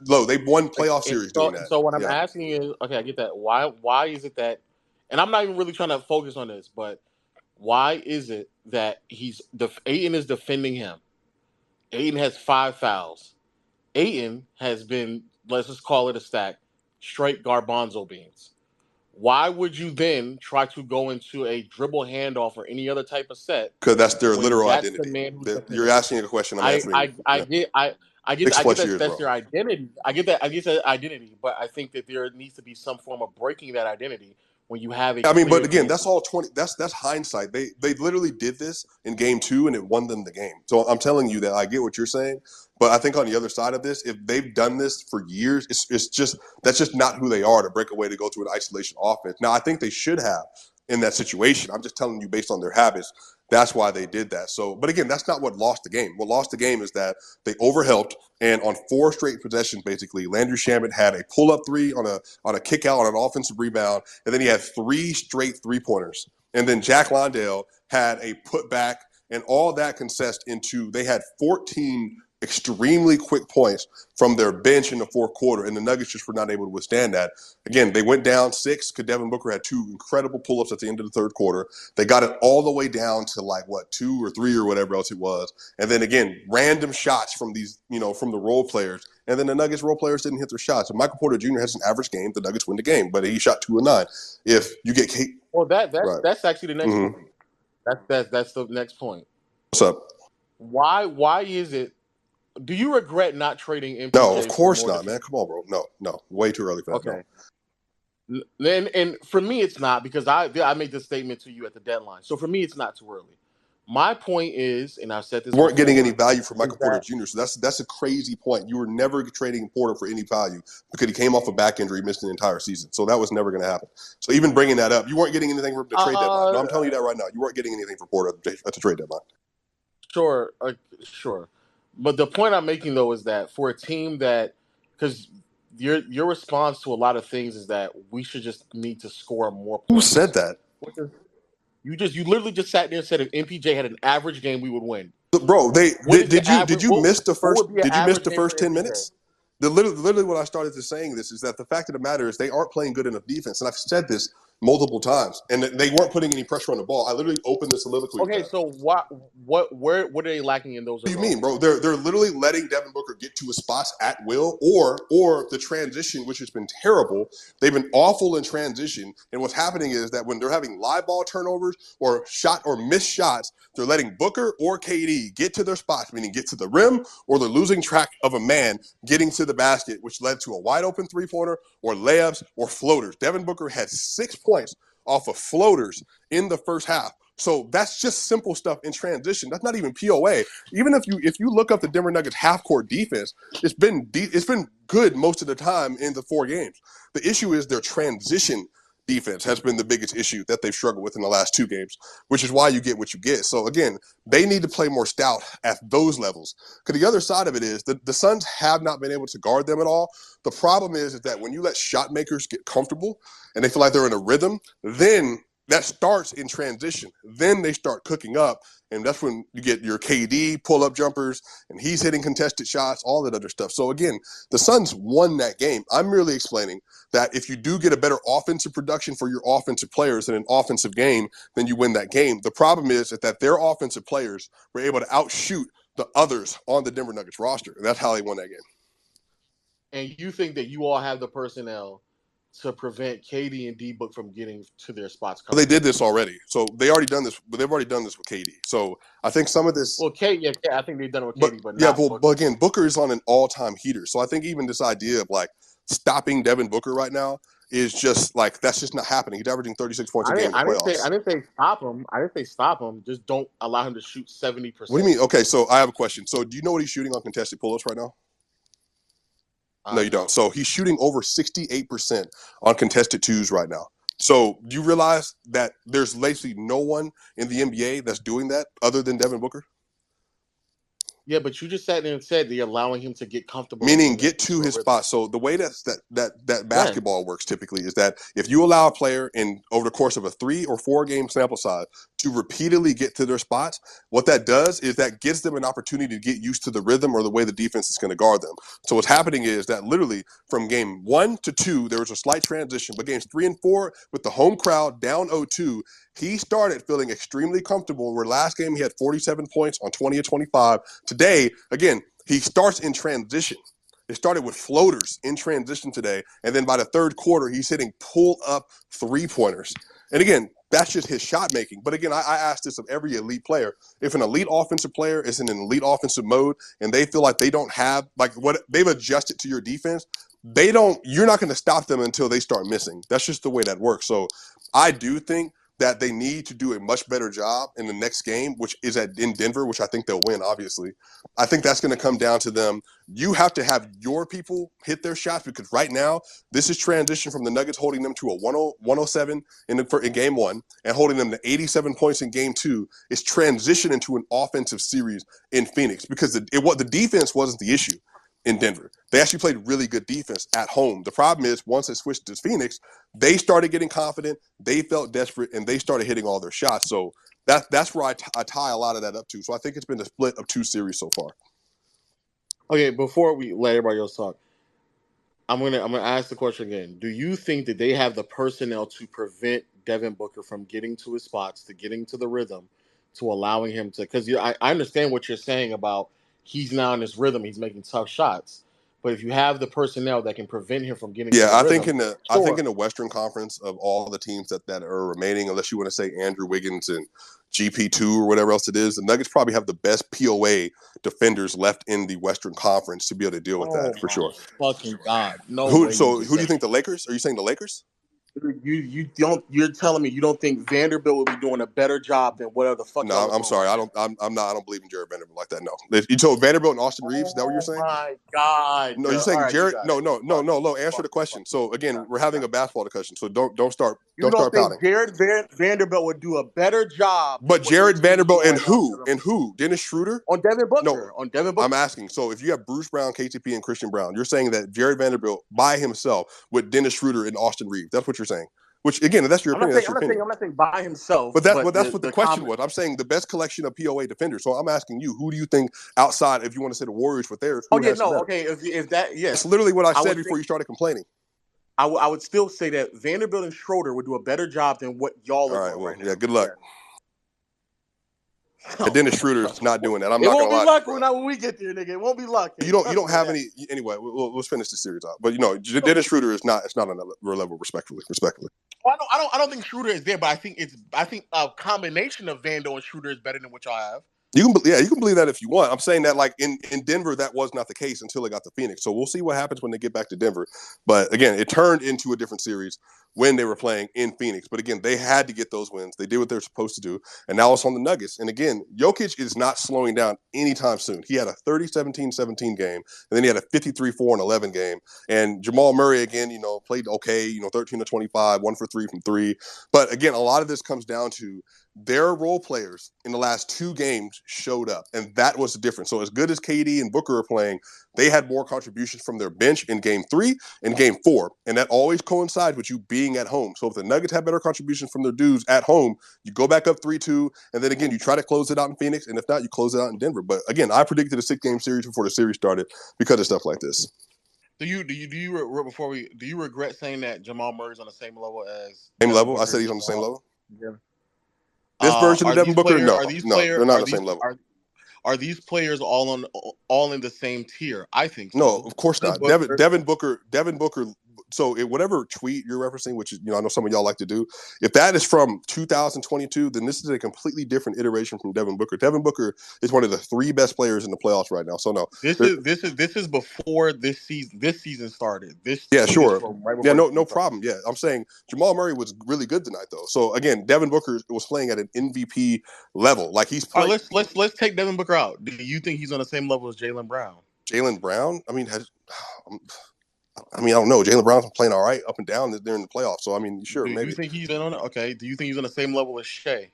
low. They won playoff series doing that. So what I'm asking is, okay, I get that. Why is it that? And I'm not even really trying to focus on this, but why is it that Ayton is defending him? Ayton has 5 fouls. Ayton has been, let's just call it a stack, straight garbanzo beans. Why would you then try to go into a dribble handoff or any other type of set? Because that's their literal identity. You're asking a question. I'm answering. I get that's their identity. I get that identity, but I think that there needs to be some form of breaking that identity when you have but again, that's all 20. That's hindsight. They literally did this in game 2 and it won them the game. So I'm telling you that I get what you're saying, but I think on the other side of this, if they've done this for years, it's just that's just not who they are to break away to go to an isolation offense. Now I think they should have in that situation. I'm just telling you based on their habits. That's why they did that. So, but again, that's not what lost the game. What lost the game is that they overhelped, and on 4 straight possessions, basically, Landry Shamet had a pull-up three on a kick out on an offensive rebound, and then he had 3 straight three-pointers. And then Jack Londale had a putback, and all that consists into they had 14 extremely quick points from their bench in the fourth quarter, and the Nuggets just were not able to withstand that. Again, they went down 6 because Devin Booker had 2 incredible pull-ups at the end of the third quarter. They got it all the way down to 2 or 3 or whatever else it was. And then again, random shots from these, from the role players. And then the Nuggets role players didn't hit their shots. And Michael Porter Jr. has an average game. The Nuggets win the game, but he shot 2 of 9. If you get that's actually the next point. That's the next point. What's up? Why is it? Do you regret not trading MPJ? No, of course not, man. Come on, bro. No. Way too early for that. Okay. No. And for me, it's not because I made this statement to you at the deadline. So for me, it's not too early. My point is, and I've said this You weren't getting any before, value for is Michael Porter that Jr. So that's a crazy point. You were never trading Porter for any value because he came off a back injury, missed an entire season. So that was never going to happen. So even bringing that up, you weren't getting anything from the trade deadline. No, I'm telling you that right now. You weren't getting anything for Porter at the trade deadline. sure, sure. But the point I'm making though is that for a team that, because your response to a lot of things is that we should just need to score more Who points. said that? You literally just sat there and said if MPJ had an average game, we would win. Bro, What is the did average? you miss the What first would be an did you miss average the game first for 10 MPJ? minutes? Literally what I started to saying this is that the fact of the matter is they aren't playing good enough defense. And I've said this multiple times. And they weren't putting any pressure on the ball. I literally opened the soliloquy with Okay, that. so what are they lacking in those What do you mean, regards? bro? They're literally letting Devin Booker get to his spots at will, or the transition, which has been terrible. They've been awful in transition, and what's happening is that when they're having live ball turnovers or shot or missed shots, they're letting Booker or KD get to their spots, meaning get to the rim, or they're losing track of a man getting to the basket, which led to a wide open 3-pointer or layups or floaters. Devin Booker had 6 points off of floaters in the first half. So that's just simple stuff in transition. That's not even POA. Even if you look up the Denver Nuggets half court defense, it's been good most of the time in the 4 games. The issue is their transition defense has been the biggest issue that they've struggled with in the last 2 games, which is why you get what you get. So again, they need to play more stout at those levels. Because the other side of it is the Suns have not been able to guard them at all. The problem is that when you let shot makers get comfortable and they feel like they're in a rhythm, then that starts in transition. Then they start cooking up, and that's when you get your KD pull-up jumpers, and he's hitting contested shots, all that other stuff. So again, the Suns won that game. I'm merely explaining that if you do get a better offensive production for your offensive players in an offensive game, then you win that game. The problem is that their offensive players were able to outshoot the others on the Denver Nuggets roster, and that's how they won that game. And you think that you all have the personnel to prevent KD and D Book from getting to their spots? Well, they did this already, so they've already done this with KD. So I think some of this. Well, I think they've done it with But KD, but yeah, not Booker. but again, Booker is on an all-time heater. So I think even this idea of like stopping Devin Booker right now is just like that's just not happening. He's averaging 36 points a game in the playoffs. I didn't say stop him. I didn't say stop him. Just don't allow him to shoot 70%. What do you mean? Okay, so I have a question. So do you know what he's shooting on contested pull-ups right now? No, you don't. So he's shooting over 68% on contested twos right now. So do you realize that there's basically no one in the NBA that's doing that other than Devin Booker? Yeah, but you just sat there and said they're allowing him to get comfortable. Meaning get to his spot. So the way that basketball works typically is that if you allow a player in over the course of a 3 or 4 game sample size to repeatedly get to their spots, what that does is that gives them an opportunity to get used to the rhythm or the way the defense is going to guard them. So what's happening is that literally from game 1 to 2, there was a slight transition, but games 3 and 4 with the home crowd down 0-2, he started feeling extremely comfortable. Where last game he had 47 points on 20 of 25. Today, again, he starts in transition. It started with floaters in transition today, and then by the third quarter, he's hitting pull-up 3-pointers. And again, that's just his shot making. But again, I ask this of every elite player. If an elite offensive player is in an elite offensive mode and they feel like they don't have, like what they've adjusted to your defense, you're not going to stop them until they start missing. That's just the way that works. So I do think that they need to do a much better job in the next game, which is in Denver, which I think they'll win, obviously. I think that's going to come down to them. You have to have your people hit their shots because right now, this is transition from the Nuggets holding them to a 107 in game 1 and holding them to 87 points in game 2. It's transition into an offensive series in Phoenix because the defense wasn't the issue in Denver. They actually played really good defense at home. The problem is once they switched to Phoenix, they started getting confident, they felt desperate, and they started hitting all their shots. So that's where I tie a lot of that up to. So I think it's been a split of 2 series so far. Okay, before we let everybody else talk, I'm gonna ask the question again. Do you think that they have the personnel to prevent Devin Booker from getting to his spots, to getting to the rhythm, to allowing him to? Because I understand what you're saying about he's now in his rhythm, he's making tough shots. But if you have the personnel that can prevent him from getting to the rhythm, I think in the Western Conference of all the teams that are remaining, unless you want to say Andrew Wiggins and GP2 or whatever else it is, the Nuggets probably have the best POA defenders left in the Western Conference to be able to deal with that for sure. Fucking God, no way. Who do you think the Lakers? Are you saying the Lakers? You're telling me you don't think Vanderbilt would be doing a better job than whatever the fuck y'all No, are I'm doing sorry. right now? I'm not. I don't believe in Jared Vanderbilt like that. No. You told Vanderbilt and Austin Reeves. Is that what you're Oh saying? my God. No, you're All saying right, you Jared. got No, it. no, no, Fuck no, it. no. Answer Fuck the it. question. Fuck it. So You again, got it. we're You having got a it. basketball discussion. So don't start You don't think pouting. Vanderbilt would do a better job than But what your Jared team is Vanderbilt doing and right now? who? Dennis Schroeder? On Devin No, Booker. On Devin I'm Booker. asking. So if you have Bruce Brown, KCP, and Christian Brown, you're saying that Jared Vanderbilt by himself with Dennis Schroeder and Austin Reeves. That's what you're saying. Which again, if that's your opinion. That's your opinion. I'm not saying by himself, But but that's what the question was. I'm saying the best collection of POA defenders. So I'm asking you, who do you think outside, if you want to say the Warriors with theirs, who has better? Okay. If that, yes, That's literally what I I said would before think you started complaining. I would still say that Vanderbilt and Schroeder would do a better job than what y'all All are right, doing well, right now. yeah, good luck. Yes. And Dennis Schroeder is not doing that. I'm It not won't gonna be lie to you, luck bro. when we get there, nigga. It won't be luck. You don't have any anyway. Let's finish the series out. But Dennis Schroeder is not. It's not on that level. Respectfully. Well, I don't think Schroeder is there, but I think a combination of Vando and Schroeder is better than what y'all have. You can believe that if you want. I'm saying that like in Denver, that was not the case until it got to Phoenix. So we'll see what happens when they get back to Denver. But again, it turned into a different series when they were playing in Phoenix. But again, they had to get those wins. They did what they're supposed to do. And now it's on the Nuggets. And again, Jokic is not slowing down anytime soon. He had a 30-17-17 game, and then he had a 53-4-11 game. And Jamal Murray, again, played okay, 13-25, 1 for 3 from 3. But again, a lot of this comes down to their role players in the last 2 games showed up, and that was the difference. So as good as KD and Booker are playing, they had more contributions from their bench in game 3 and game 4, and that always coincides with you being at home. So if the Nuggets have better contributions from their dudes at home, you go back up 3-2, and then again, you try to close it out in Phoenix, and if not, you close it out in Denver. But again, I predicted a 6-game series before the series started because of stuff like this. Do you regret saying that Jamal Murray's on the same level as Same Devin level? Booker I said and he's on the same level. Yeah. This version of Devin Booker, no, they're not on the same level. Are these players all in the same tier? I think so. No, of course not. Devin Booker. So whatever tweet you're referencing, which is, I know some of y'all like to do, if that is from 2022, then this is a completely different iteration from Devin Booker. Devin Booker is one of the 3 best players in the playoffs right now. So no, this is before this season started. Yeah, sure. Right Yeah, no problem. Yeah, I'm saying Jamal Murray was really good tonight, though. So again, Devin Booker was playing at an MVP level. Like he's playing. Let's take Devin Booker out. Do you think he's on the same level as Jaylen Brown? Jaylen Brown? I don't know. Jaylen Brown's been playing all right up and down during the playoffs. So sure, maybe. Do you think he's on? Okay. Do you think he's on the same level as Shea?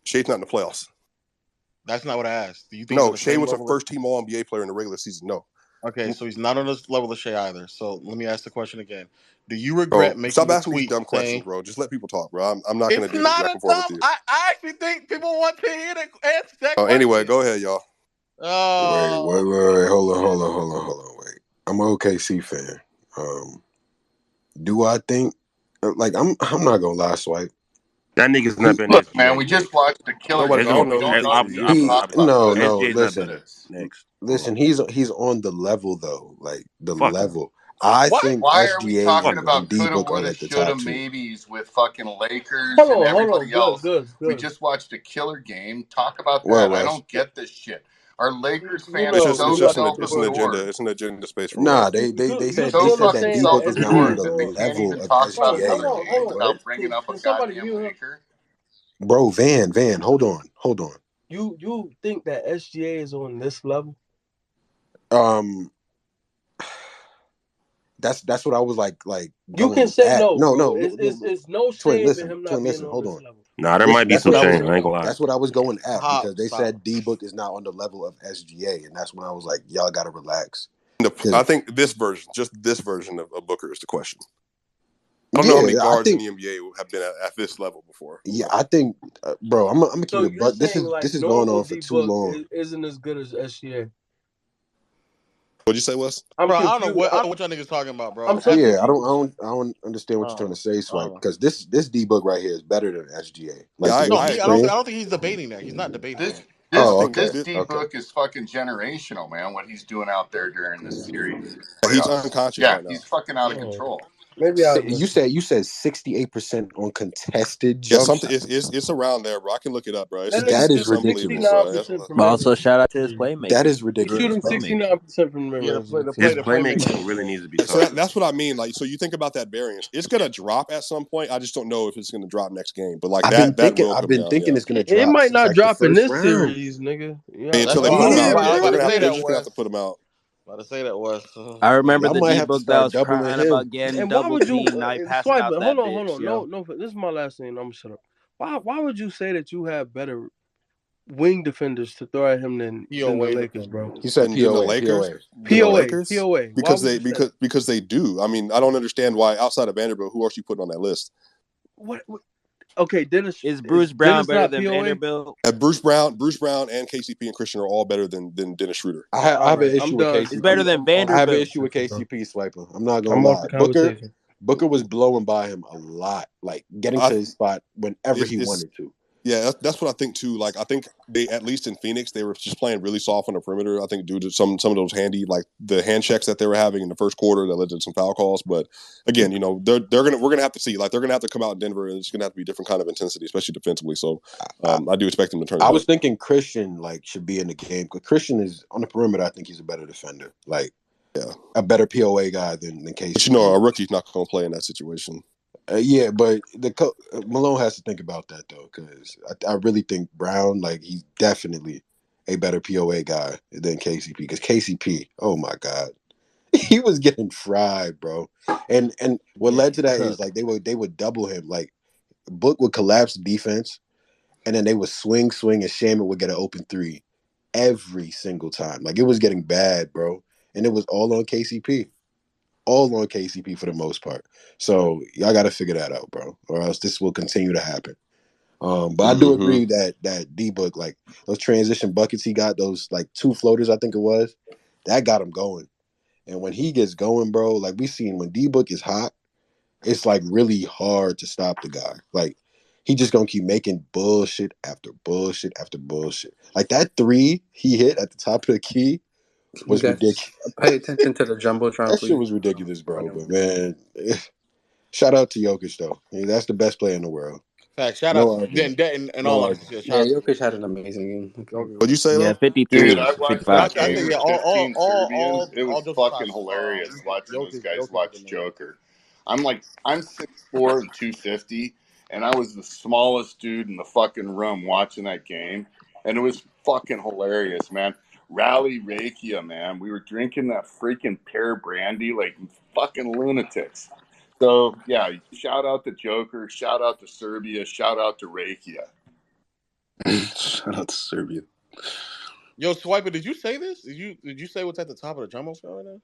Shea's not in the playoffs. That's not what I asked. Do you think? No, Shea was a first-team All-NBA player in the regular season. No. Okay, so he's not on this level of Shea either. So let me ask the question again. Do you regret making stop the asking tweet these dumb questions, bro? Just let people talk, bro. I'm not going to do this back and forth with you. I actually think people want to hear the answer that question. Anyway, go ahead, y'all. Wait. Hold on. Wait. I'm an OKC fan. Do I think I'm not gonna lie, Swipe. That nigga's not been Look, SGA. man, we just watched the killer game. I don't know. No, listen. Listen, he's on the level though, like the Fuck level. I think Why are we SGA talking and about coulda, D-Book are woulda, like the shoulda, top 2. maybes with fucking Lakers Hold and on. everybody else? Good. We just watched a killer game. Talk about Well, that. I Wes. don't get this shit. Our Lakers You fans know, It's so just an self-absorbed. agenda. It's an agenda space for Nah, Wes. they said So that fucking D-Book is not on self-absorbed the that they can't level even of talk about SGA. another game hold on. without bringing up a Can somebody goddamn mute him? Laker. Bro, Van, hold on. You think that SGA is on this level? That's what I was like. You can say at. no. No. It's no Twin, shame listen, in him not Twin, being listen, on hold this on. level. Nah, there might be some shame. I ain't gonna lie. That's what I was going at because they Stop. said D-Book is not on the level of SGA, and that's when I was like, y'all got to relax. I think this version of Booker is the question. I don't know how many guards in the NBA have been at this level before. Yeah, I think, bro, I'm gonna keep it. But this is going on for too long. Isn't as good as SGA. What'd you say, Wes? Bro, I don't know what y'all niggas talking about, bro. I'm so I don't understand what you're trying to say, I Swipe. don't know. Because this D-Book right here is better than SGA. I don't think he's debating that. He's not debating that. This D-Book is fucking generational, man. What he's doing out there during this series. He's unconscious right now. He's fucking out of control. Maybe I You said 68% on contested Yeah, jump something shots. it's around there, bro. I can look it up, bro. It's that nigga That is it's shooting unbelievable, ridiculous. 69% bro. from But the also range. shout out to his That playmaking. is He's ridiculous, shooting bro. 69% from the Yeah, range. the His playmaking playmaking is really good. needs to be So tougher. that's what I mean. Like, so you think about that variance. It's gonna drop at some point. I just don't know if it's gonna drop next game. But like that will I've come been down. thinking Yeah. it's gonna It drop might since not like the drop in first this round. series, nigga. I mean, Yeah, until That's they why put them Yeah, out. I Yeah, was they're about to gonna have say to. They're that, just gonna have Wes. to put them out. About to say that, Wes. I remember Y'all the might D have to book that start was doubling crying about him. getting and why double would you teamed, now he passing swipe out it? that Hold bitch, on. No, yo. no. This is my last thing. I'm gonna shut up. Why would you say that you have better wing defenders to throw at him than the POA Lakers, defender. bro? You said Than the POA, Lakers. POA. Than the POA, Lakers. POA. Why Because would they you say that? because they do. I mean, I don't understand why outside of Vanderbilt, who else you putting on that list? What? Okay, Dennis Is is Bruce Brown Dennis better not than POA? Vanderbilt? Bruce Brown, and KCP and Christian are all better than Dennis Schroeder. I All have an right, I'm issue with done. Is better KCP. than I have an Vanderbilt. issue with KCP Swiper. I'm not gonna I'm off lie. the conversation. Booker was blowing by him a lot, like getting I to his spot whenever he it's wanted to. Yeah, that's what I think too. Like, I think they, at least in Phoenix, they were just playing really soft on the perimeter. I think due to some of those handy, like the hand checks that they were having in the first quarter that led to some foul calls. But again, you know, we're gonna have to see. Like, they're gonna have to come out in Denver, and it's gonna have to be a different kind of intensity, especially defensively. So I do expect them to turn it I up. was thinking Christian should be in the game because Christian is on the perimeter. I think he's a better defender, like a better POA guy than KCP. But you know, a rookie's not gonna play in that situation. Yeah, but Malone has to think about that though, because I really think Brown, like, he's definitely a better POA guy than KCP. Because KCP, oh my god, he was getting fried, bro. And what led to that is like they would double him. Like Book would collapse defense, and then they would swing, and Shaman would get an open three every single time. Like, it was getting bad, bro, and it was all on KCP. All on KCP for the most part. So y'all got to figure that out, bro, or else this will continue to happen. But I do agree that D Book, like those transition buckets he got, those like 2 floaters, I think it was, that got him going. And when he gets going, bro, like we seen when D Book is hot, it's like really hard to stop the guy. Like he just gonna keep making bullshit after bullshit after bullshit. Like that 3 he hit at the top of the key You was guys ridiculous. pay attention to the jumbotron, That shit please. was ridiculous, bro. But man, shout out to Jokic though. That's the best player in the world. Fact, shout out No to argument. in No all argument. honesty. Yeah, Shout out to Jokic had an amazing game. Okay. What'd you say Yeah, though? dude, 52, I watched I, that 55 I game think points. with yeah, 15 Serbians. It all was jokes aside, fucking hilarious watching those guys Jokic was watch amazing. Joker. I'm 6'4" and 250, and I was the smallest dude in the fucking room watching that game, and it was fucking hilarious, man. Rally Rakia, man. We were drinking that freaking pear brandy like fucking lunatics. So yeah, shout out to Joker, shout out to Serbia, shout out to Rakia. Shout out to Serbia. Yo, Swiper, did you say this? Did you say what's at the top of the jumbo scale right now?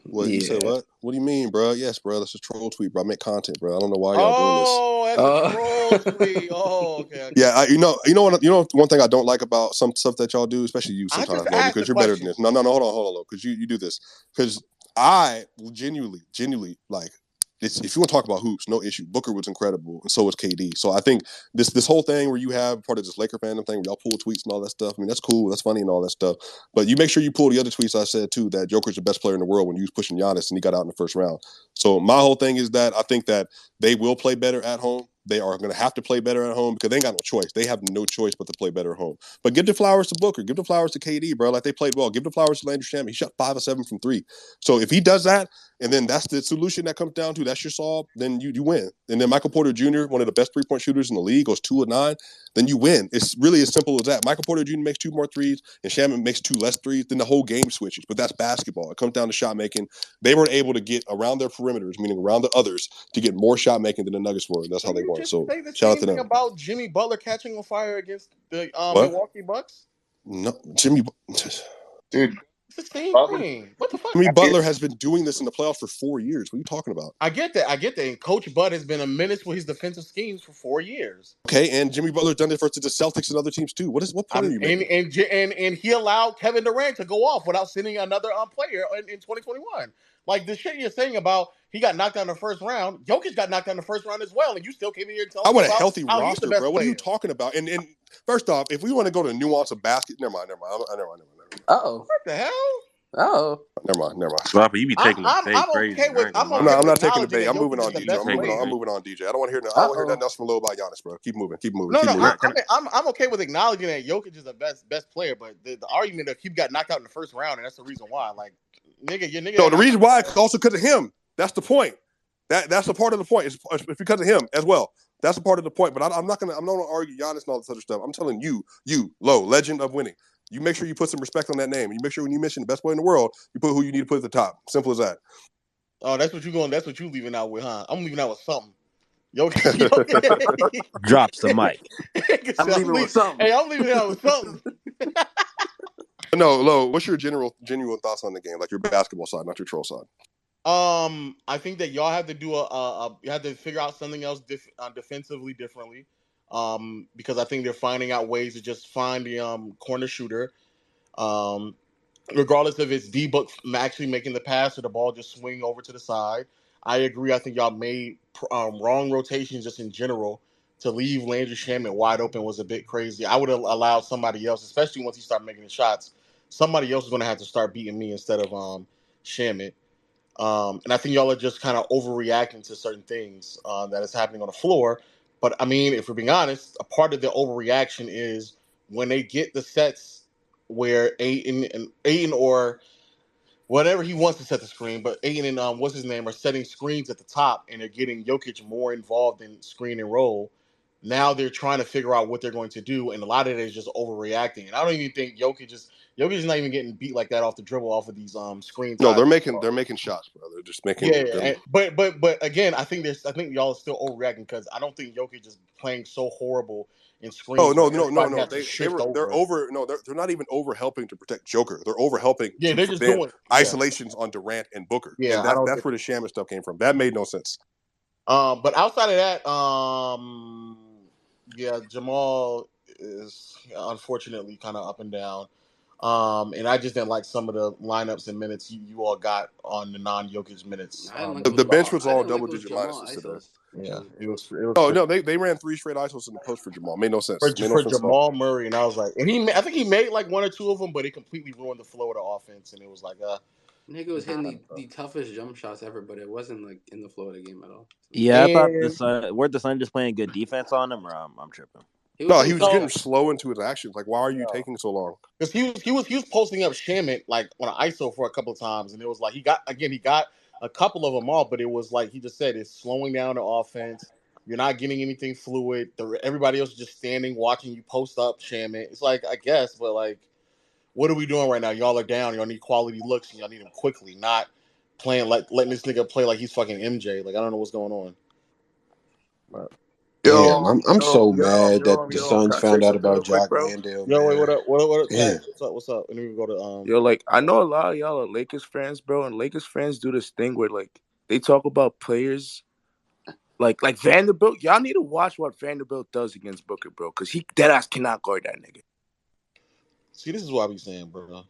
What you said? Yeah. What do you mean, bro? Yes, bro. That's a troll tweet, bro. I make content, bro. I don't know why y'all doing this. Oh, that's a troll tweet. Oh, okay. Yeah, you know one thing I don't like about some stuff that y'all do, especially you I sometimes, just Lo, asked the because you're better than question. this. No, hold on, Lo, because you do this. Because I genuinely, like, if you want to talk about hoops, no issue. Booker was incredible, and so was KD. So I think this whole thing where you have part of this Laker fandom thing, where y'all pull tweets and all that stuff. I mean, that's cool, that's funny and all that stuff. But you make sure you pull the other tweets I said too, that Joker's the best player in the world when you was pushing Giannis and he got out in the first round. So my whole thing is that I think that they will play better at home. They are going to have to play better at home because they ain't got no choice. They have no choice but to play better at home. But give the flowers to Booker. Give the flowers to KD, bro. Like, they played well. Give the flowers to Landry Shamet. He shot 5 of 7 from 3. So if he does that, and then that's the solution that comes down to, that's your solve, then you win. And then Michael Porter Jr., one of the best 3-point shooters in the league, goes 2 of 9, then you win. It's really as simple as that. Michael Porter Jr. makes 2 more threes, and Shamet makes 2 less threes, then the whole game switches. But that's basketball. It comes down to shot making. They weren't able to get around their perimeters, meaning around the others, to get more shot making than the Nuggets were. And that's how they won. So Say the shout out same to thing them. about Jimmy Butler catching on fire against the What? Milwaukee Bucks. No, Jimmy. Dude, It's the same Butler, thing. What the fuck? Jimmy Butler has been doing this in the playoffs for 4 years. What are you talking about? I get that. And Coach Bud has been a menace with his defensive schemes for 4 years. Okay, and Jimmy Butler's done it for the Celtics and other teams too. What point are you making? And he allowed Kevin Durant to go off without sending another player in 2021. Like, the shit you're saying about he got knocked out in the first round, Jokic got knocked out in the first round as well, and you still came in here and I telling me want a about healthy how he's the roster, best bro. What are player. you talking about? And first off, if we want to go to nuance of basket, never mind. Oh, What the hell? Oh. Never mind. Swapper, you be taking the bait crazy. I ain't gonna lie. I'm not taking the bait. I'm moving on, You DJ. be taking I'm it. moving on, DJ. I don't want to hear nothing else from Lil about Giannis, bro. Keep moving. Keep moving. I'm okay with acknowledging that Jokic is the best player, but the argument that he got knocked out in the first round, and that's the reason why. Like, your nigga. No, the reason why is also because of him. That's the point. That's a part of the point. It's because of him as well. That's a part of the point. But I'm not gonna argue Giannis and all this other stuff. I'm telling you, Low, legend of winning. You make sure you put some respect on that name. You make sure when you mention the best player in the world, you put who you need to put at the top. Simple as that. Oh, that's what you leaving out with, huh? I'm leaving out with something. Jokic drops the mic. I'm leaving with something. Hey, I'm leaving out with something. No, Lo, what's your genuine thoughts on the game? Like your basketball side, not your troll side. I think that y'all have to do you have to figure out something else defensively differently. Because I think they're finding out ways to just find the corner shooter. Regardless if it's D-Book actually making the pass or the ball just swing over to the side. I agree. I think y'all made wrong rotations just in general. To leave Landry Shamet wide open was a bit crazy. I would have allowed somebody else, especially once he started making the shots. Somebody else is going to have to start beating me instead of Shamet. And I think y'all are just kind of overreacting to certain things that is happening on the floor. But I mean, if we're being honest, a part of the overreaction is when they get the sets where Aiden or whatever he wants to set the screen, but Aiden and what's his name are setting screens at the top, and they're getting Jokic more involved in screen and roll. Now they're trying to figure out what they're going to do, and a lot of it is just overreacting. And I don't even think Jokic is not even getting beat like that off the dribble off of these screens. No, they're making shots, bro. They're just making. Yeah, but again, I think y'all are still overreacting because I don't think Jokic is playing so horrible in screens. No. They're not even over helping to protect Joker. They're over helping to prevent isolations on Durant and Booker. Yeah, and that's where the Shaman stuff came from. That made no sense. But outside of that, Jamal is unfortunately kind of up and down. And I just didn't like some of the lineups and minutes you all got on the non-Jokic minutes. The bench was all double-digit minuses today. Yeah, it was. Oh no, they ran 3 straight isos in the post for Jamal. Made no sense. For Jamal Murray, and I was like, and I think he made like 1 or 2 of them, but it completely ruined the flow of the offense, and it was like, Nigga was hitting the toughest jump shots ever, but it wasn't like in the flow of the game at all. Yeah, I thought the Sun just playing good defense on him, or I'm tripping. He was getting slow into his actions. Like, why are you taking so long? Because he was posting up Shamet like on an ISO for a couple of times, and it was like he got a couple of them off, but it was like he just said it's slowing down the offense. You're not getting anything fluid. Everybody else is just standing watching you post up Shamet. It's like, I guess, but like, what are we doing right now? Y'all are down. Y'all need quality looks, and y'all need them quickly, not playing like letting this nigga play like he's fucking MJ. Like, I don't know what's going on. But, I'm so mad that the Suns found out about Jock Landale. Yo, wait, what up? What up? Yeah. What's up? And then we go to Yo, like, I know a lot of y'all are Lakers fans, bro, and Lakers fans do this thing where like they talk about players like Vanderbilt. Y'all need to watch what Vanderbilt does against Booker, bro, because he deadass cannot guard that nigga. See, this is what I be saying, bro.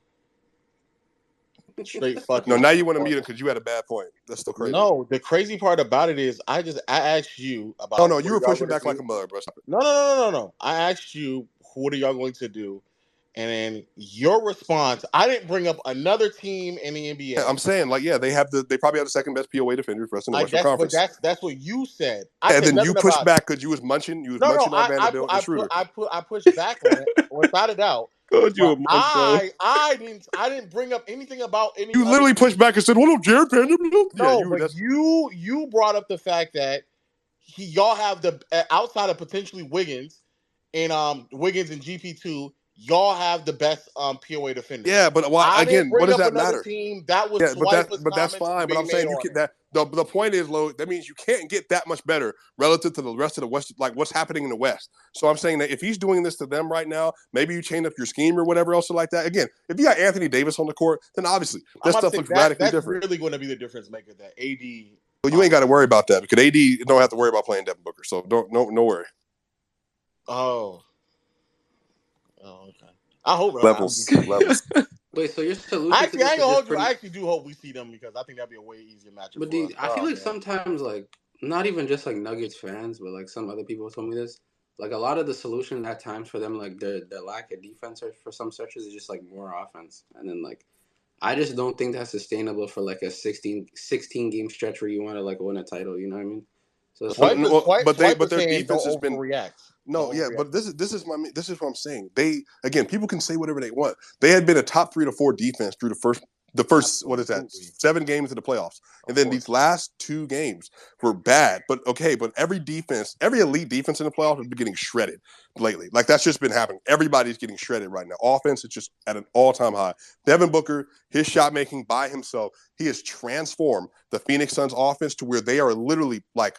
Straight fucking. No, now you want to mute him because you had a bad point. That's still crazy. No, the crazy part about it is I asked you about. Oh no, you were pushing back like a mother, bro. No. I asked you, what are y'all going to do? And then your response, I didn't bring up another team in the NBA. Yeah, I'm saying, like, yeah, they probably have the second best POA defender for us in the Western Conference. But that's what you said. And then you pushed back because you was munching on Vanderbilt and Schroeder. I pushed back on it without a doubt. I didn't bring up anything about any. You literally pushed back and said, "What up, Jared Vanderbilt?" No, you brought up the fact that y'all have the outside of potentially Wiggins and GP2. Y'all have the best POA defender. Yeah, but again, what does that matter? Team that was but that's fine. But I'm saying you can't. The point is, Lo, that means you can't get that much better relative to the rest of the West, like what's happening in the West. So I'm saying that if he's doing this to them right now, maybe you change up your scheme or whatever else like that. Again, if you got Anthony Davis on the court, then obviously that stuff looks radically different. That's really going to be the difference maker. That AD. Well, you ain't got to worry about that because AD don't have to worry about playing Devin Booker. So no worry. Oh, okay. I hope levels. Wait, so your solution? Actually, I ain't gonna hold you. I actually do hope we see them because I think that'd be a way easier matchup. But I feel like sometimes, like, not even just like Nuggets fans, but like some other people told me this. Like a lot of the solution at times for them, like their lack of defense or for some stretches is just like more offense, and then like I just don't think that's sustainable for like a 16 game stretch where you want to like win a title. You know what I mean? So it's like, But their saying defense don't has been overreact. no, yeah, but this is what I'm saying. They again, people can say whatever they want. They had been a top 3 to 4 defense through the first what is that, Absolutely. 7 games of the playoffs, and Of then course. these last 2 games were bad. But every elite defense in the playoffs has been getting shredded lately. Like that's just been happening. Everybody's getting shredded right now. Offense is just at an all-time high. Devin Booker, his shot making by himself, he has transformed the Phoenix Suns offense to where they are literally like.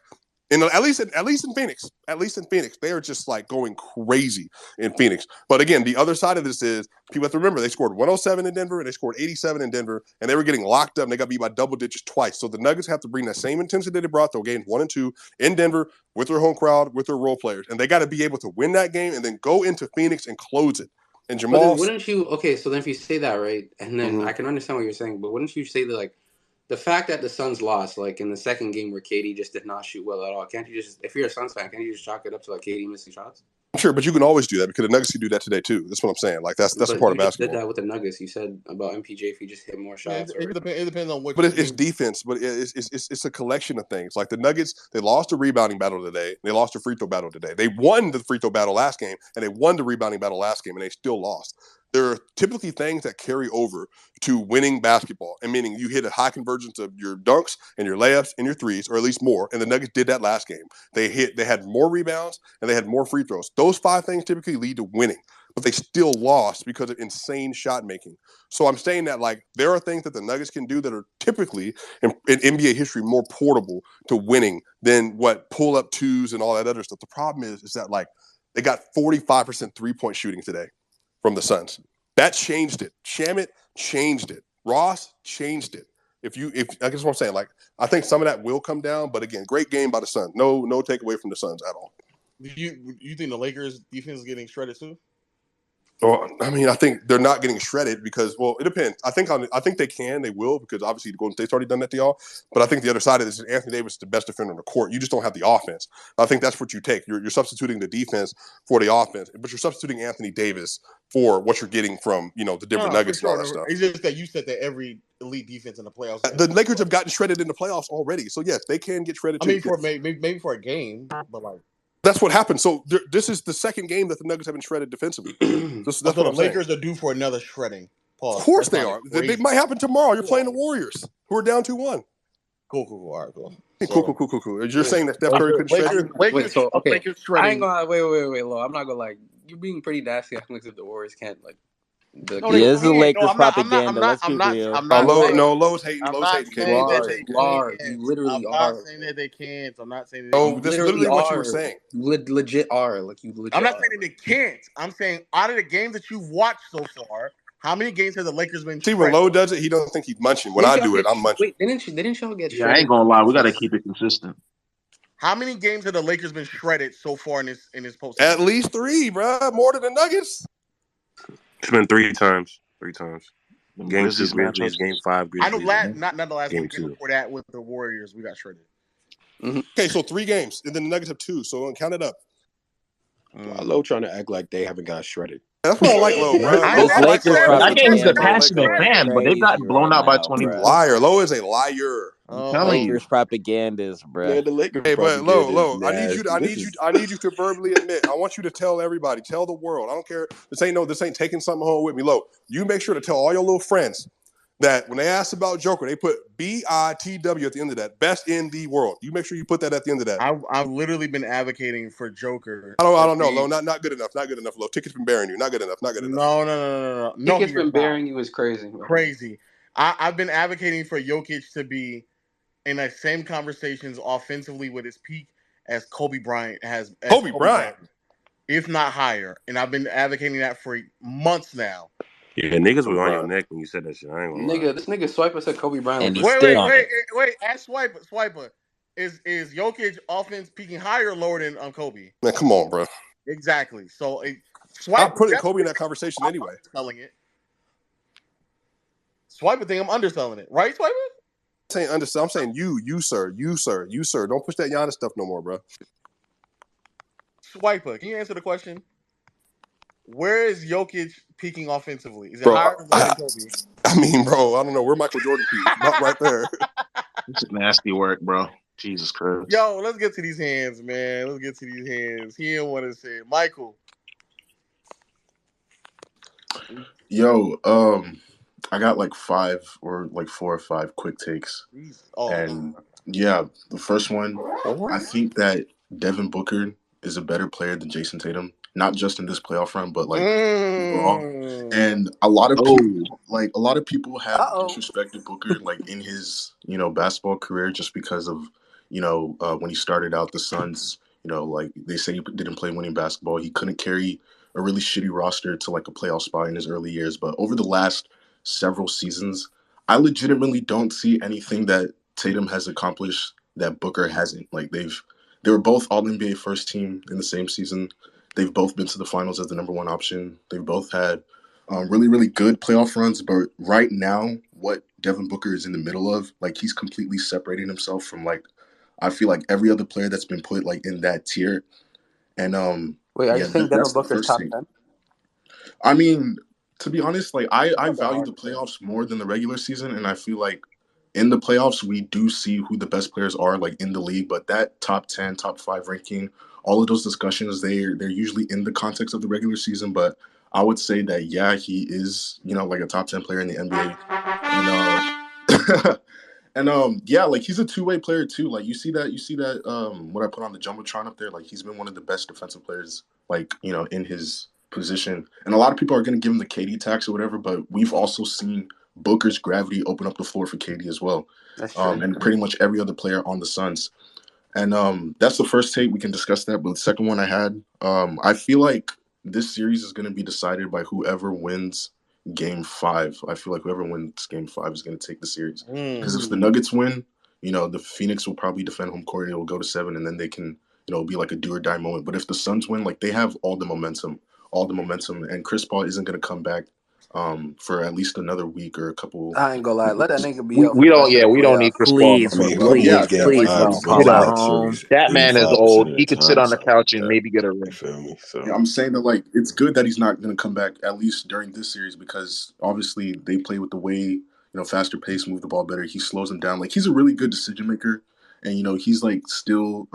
At least in Phoenix, they are just like going crazy in Phoenix. But again, the other side of this is people have to remember they scored 107 in Denver and they scored 87 in Denver, and they were getting locked up and they got beat by double digits twice. So the Nuggets have to bring that same intensity they brought through games 1 and 2 in Denver with their home crowd, with their role players, and they got to be able to win that game and then go into Phoenix and close it. And but then Jamal, wouldn't you? Okay, so then if you say that, right, and then I can understand what you're saying, but wouldn't you say that like the fact that the Suns lost, like in the second game where KD just did not shoot well at all, can't you just, if you're a Suns fan, can't you just chalk it up to like KD missing shots? sure, but you can always do that because the Nuggets can do that today too. That's what I'm saying. Like that's a But part you of just did basketball. that with the Nuggets. You said about MPJ if he just hit more shots. It depends on what. But it's defense. But it's a collection of things. Like the Nuggets, they lost the rebounding battle today. They lost the free throw battle today. They won the free throw battle last game, and they won the rebounding battle last game, and they still lost. There are typically things that carry over to winning basketball, and meaning you hit a high convergence of your dunks and your layups and your threes, or at least more. And the Nuggets did that last game. They had more rebounds and they had more free throws. Those 5 things typically lead to winning, but they still lost because of insane shot making. So I'm saying that like there are things that the Nuggets can do that are typically in NBA history more portable to winning than what pull up twos and all that other stuff. The problem is that like they got 45% 3-point shooting today from the Suns. That changed it. Shamet changed it. Ross changed it. If I guess what I'm saying, like I think some of that will come down, but again, great game by the Suns. No takeaway from the Suns at all. Do you think the Lakers defense is getting shredded too? Well, I mean, I think they're not getting shredded because, well, it depends. I think they will because obviously the Golden State's already done that to y'all. But I think the other side of this is Anthony Davis is the best defender on the court. You just don't have the offense. I think that's what you take. You're substituting the defense for the offense, but you're substituting Anthony Davis for what you're getting from the Denver Nuggets and all that stuff. It's just that you said that every elite defense in the playoffs. The Lakers have gotten shredded in the playoffs already, so yes, they can get shredded. I mean, maybe for a game, but like. That's what happened. So this is the second game that the Nuggets have been shredded defensively. That's what the Lakers are due for another shredding. Pause. Of course they are. They might happen tomorrow. You're playing the Warriors, who are down 2-1. Cool. All right, cool. Cool. You're saying that Steph Curry couldn't shred you? Wait, so okay. I ain't gonna wait, Lo. I'm not gonna like. You're being pretty nasty. Acting like the Warriors can't like. This is Lakers propaganda. Let's be real. Lowe's hating. I'm Lowe's not hating. saying that they can't. You literally are. I'm not saying that they can't. I'm not saying that they can't. This is literally what you were saying. You legit are. Like you legit. I'm not saying that they can't. I'm saying out of the games that you've watched so far, how many games have the Lakers been? See, when Lowe does it, he doesn't think he's munching. When I do it, I'm munching. Wait, didn't y'all get? Yeah, I ain't gonna lie. We gotta keep it consistent. How many games have the Lakers been shredded so far in this postseason? At least 3, bro. More than the Nuggets. It's been 3 times. 3 times. Game 2 Grizzlies, Game 5 Grizzlies. I know not the last game before that with the Warriors, we got shredded. Mm-hmm. Okay, so 3 games, and then the Nuggets have 2. So count it up. Lowe trying to act like they haven't got shredded. That's why I like Lowe, bro. That game's the passionate fan, but they've gotten blown out by 20. Liar. Lowe is a liar. Lakers propagandist, bro. Yeah, the Lakers. Hey, but Lowe, I need you to verbally admit. I want you to tell everybody, tell the world. I don't care. This ain't taking something home with me. Lowe, you make sure to tell all your little friends that when they ask about Joker, they put BITW at the end of that. Best in the world. You make sure you put that at the end of that. I've literally been advocating for Joker. I don't know, Lo. Not good enough. Not good enough, Lo. Ticket's been bearing you. Not good enough. Not good enough. No. Ticket's been bearing you is crazy. Crazy. I've been advocating for Jokic to be in the same conversations offensively with his peak as Kobe Bryant has. Kobe Bryant, if not higher, and I've been advocating that for months now. Yeah, niggas were on your neck when you said that shit. I ain't gonna lie. This nigga Swiper said Kobe Bryant. Wait. Ask Swiper. Is Jokic offense peaking higher or lower than Kobe? Man, come on, bro. Exactly. So I'm putting Kobe in that conversation anyway. Selling it. Swiper think I'm underselling it, right, Swiper? I'm saying you, sir. Don't push that Giannis stuff no more, bro. Swiper, can you answer the question? Where is Jokic peaking offensively? Is it Bro, higher than Kobe? I mean, bro, I don't know where Michael Jordan peaked. About right there. This is nasty work, bro. Jesus Christ. Yo, let's get to these hands, man. Let's get to these hands. He didn't want to say it. Michael. Yo, I got like 4 or 5 quick takes. Jesus. Oh, And yeah, the first one, four? I think that Devin Booker is a better player than Jason Tatum, not just in this playoff run, but like overall. And a lot of people, have disrespected Booker like in his basketball career just because of when he started out the Suns. Like they say he didn't play winning basketball. He couldn't carry a really shitty roster to like a playoff spot in his early years. But over the last several seasons, I legitimately don't see anything that Tatum has accomplished that Booker hasn't. Like they were both All NBA first team in the same season. They've both been to the finals as the number one option. They've both had really, really good playoff runs. But right now, what Devin Booker is in the middle of, like he's completely separating himself from like I feel like every other player that's been put like in that tier. And Wait, are you saying Devin that's the Booker's first top thing. 10? I mean, to be honest, like I value the playoffs more than the regular season, and I feel like in the playoffs we do see who the best players are like in the league. But that top 10, top 5 ranking, all of those discussions, they're usually in the context of the regular season. But I would say that yeah, he is like a top 10 player in the NBA, and and yeah, like he's a two-way player too. Like you see that what I put on the jumbotron up there. Like he's been one of the best defensive players, like in his position. And a lot of people are going to give him the KD tax or whatever, but we've also seen Booker's gravity open up the floor for KD as well, That's true. and pretty much every other player on the Suns. And that's the first take. We can discuss that. But the second one I had, I feel like this series is going to be decided by whoever wins Game 5. I feel like whoever wins Game 5 is going to take the series. Because if the Nuggets win, the Phoenix will probably defend home court and it will go to 7, and then they can, be like a do or die moment. But if the Suns win, like they have all the momentum, and Chris Paul isn't going to come back for at least another week or a couple. I ain't gonna lie. Let that nigga be We, out for we the don't. rest of Yeah, the we don't need playoffs. Chris Paul, Please, I mean, bro. whoever Yeah, wins please, game yeah, like please five don't is I'm going to call Get win it up. saying that home. series That man is 85% old. of the He could sit time, on the something like couch and that. maybe get a You ring. feel me? So, I'm saying that like it's good that he's not going to come back at least during this series because obviously they play with the way faster pace, move the ball better. He slows them down. Like he's a really good decision maker, and he's like still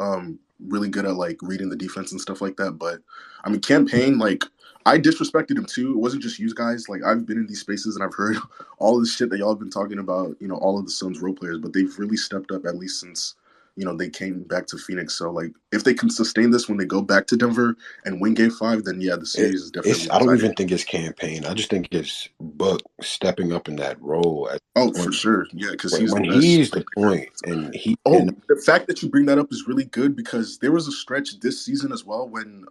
really good at like reading the defense and stuff like that. But I mean, campaign like I disrespected him too. It wasn't just you guys. Like I've been in these spaces and I've heard all this shit that y'all have been talking about. All of the Suns role players, but they've really stepped up at least since they came back to Phoenix. So like if they can sustain this when they go back to Denver and win Game 5, then yeah, the series is definitely I don't decided. even think it's campaign. I just think it's Book stepping up in that role at Oh, for point. sure, yeah, because he's the When best he's the playmaker. point and he Oh, and the fact that you bring that up is really good because there was a stretch this season as well when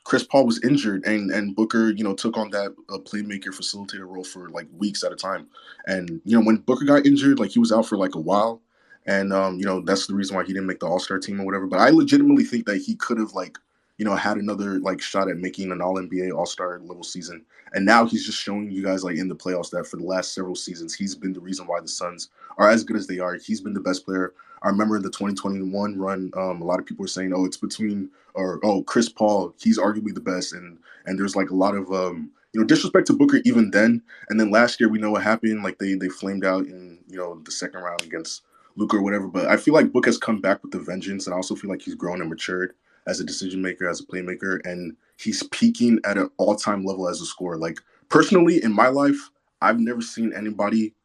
Chris Paul was injured and Booker, took on that playmaker facilitator role for like weeks at a time. And when Booker got injured, like he was out for like a while, and that's the reason why he didn't make the All-Star team or whatever. But I legitimately think that he could have like had another like shot at making an All NBA All-Star level season. And now he's just showing you guys like in the playoffs that for the last several seasons he's been the reason why the Suns are as good as they are. He's been the best player. I remember in the 2021 run, a lot of people were saying, "Oh, it's between." Or Chris Paul, he's arguably the best, and there's like a lot of disrespect to Booker even then. And then last year we know what happened, like they flamed out in the second round against Luka or whatever. But I feel like Book has come back with the vengeance, and I also feel like he's grown and matured as a decision maker, as a playmaker, and he's peaking at an all-time level as a scorer. Like personally in my life, I've never seen anybody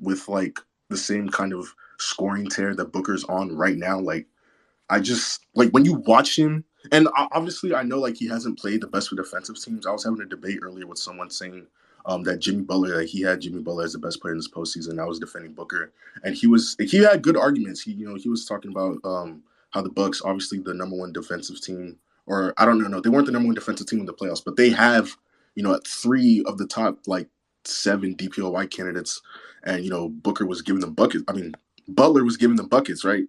with like the same kind of scoring tear that Booker's on right now. Like I just like when you watch him, and obviously I know like he hasn't played the best for defensive teams. I was having a debate earlier with someone saying that Jimmy Butler, that he had Jimmy Butler as the best player in this postseason. I was defending Booker, and he had good arguments. He was talking about how the Bucks, obviously the number one defensive team, or I don't know, no, they weren't the number one defensive team in the playoffs, but they have 3 of the top like 7 DPOY candidates, and Booker was giving them buckets. I mean, Butler was giving them buckets, right?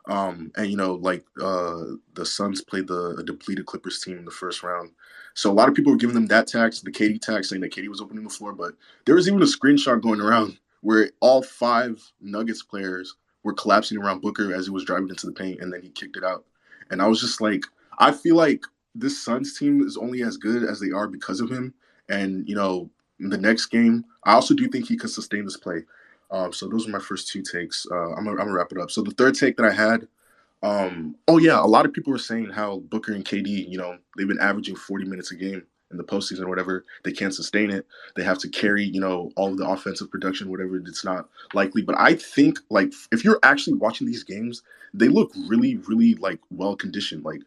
And the Suns played a depleted Clippers team in the first round. So a lot of people were giving them that tax, the KD tax, saying that KD was opening the floor. But there was even a screenshot going around where all 5 Nuggets players were collapsing around Booker as he was driving into the paint, and then he kicked it out. And I was just like, I feel like this Suns team is only as good as they are because of him. And in the next game, I also do think he could sustain this play. So those are my first two takes. I'm gonna wrap it up. So the third take that I had. Oh yeah, a lot of people were saying how Booker and KD, they've been averaging 40 minutes a game in the postseason or whatever. They can't sustain it. They have to carry, all of the offensive production, whatever. It's not likely. But I think, like, if you're actually watching these games, they look really, really like well conditioned. Like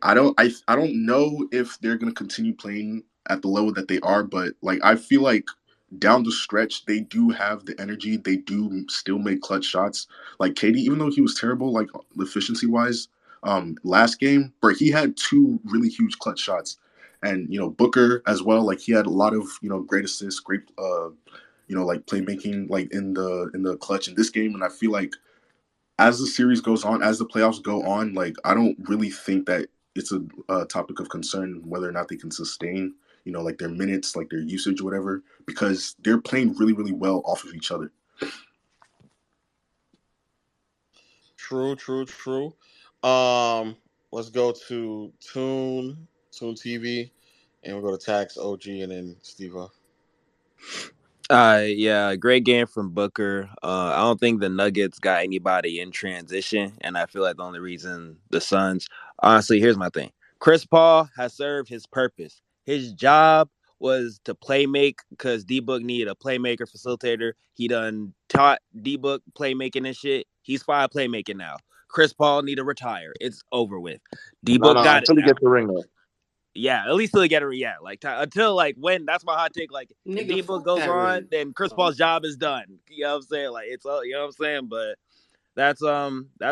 I don't know if they're gonna continue playing at the level that they are, but like I feel like down the stretch they do have the energy. They do still make clutch shots. Like KD, even though he was terrible, like efficiency wise, last game, but he had two really huge clutch shots, and Booker as well. Like he had a lot of great assists, great like playmaking, like in the clutch in this game. And I feel like as the series goes on, as the playoffs go on, like I don't really think that it's a topic of concern whether or not they can sustain like their minutes, like their usage, whatever, because they're playing really, really well off of each other. True. Let's go to Tune TV, and we'll go to Tax, OG, and then Steve. Yeah, great game from Booker. I don't think the Nuggets got anybody in transition, and I feel like the only reason the Suns, honestly, here's my thing. Chris Paul has served his purpose. His job was to play make because D-Book needed a playmaker facilitator. He done taught D-Book playmaking and shit. He's fine playmaking now. Chris Paul need to retire. It's over with. No, D-Book no, got it until he now. gets the ring though. Yeah, at least till they get a like until like when that's my hot take. Like if Nigga, D-Book fuck goes that on, ring. then Chris Paul's job is done. You know what I'm saying? Like it's all you know what I'm saying. But that's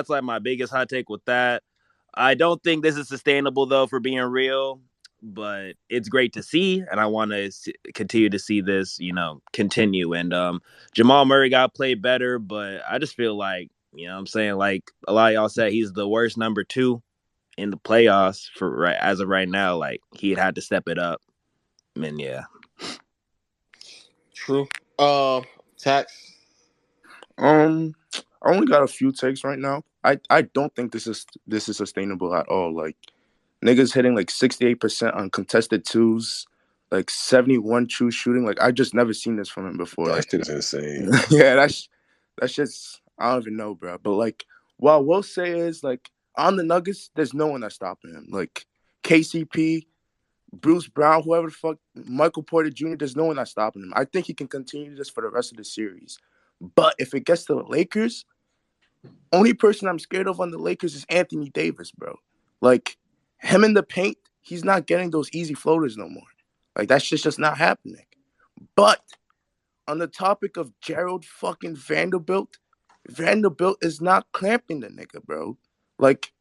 like my biggest hot take with that. I don't think this is sustainable though, for being real. But it's great to see, and I want to continue to see this, continue. And Jamal Murray got played better, but I just feel like what I'm saying, like a lot of y'all said, he's the worst number 2 in the playoffs for as of right now. Like he'd had to step it up. And yeah. True. Tax. I only got a few takes right now. I don't think this is sustainable at all. Like niggas hitting like 68% on contested twos, like 71 true shooting. Like I just never seen this from him before. That Like shit is insane. yeah, that's just I don't even know, bro. But like what I will say is like on the Nuggets, there's no one that's stopping him. Like KCP, Bruce Brown, whoever the fuck, Michael Porter Jr., there's no one that's stopping him. I think he can continue this for the rest of the series. But if it gets to the Lakers, only person I'm scared of on the Lakers is Anthony Davis, bro. Like him in the paint, he's not getting those easy floaters no more. Like that shit's just not happening. But on the topic of Gerald fucking Vanderbilt is not clamping the nigga, bro. Like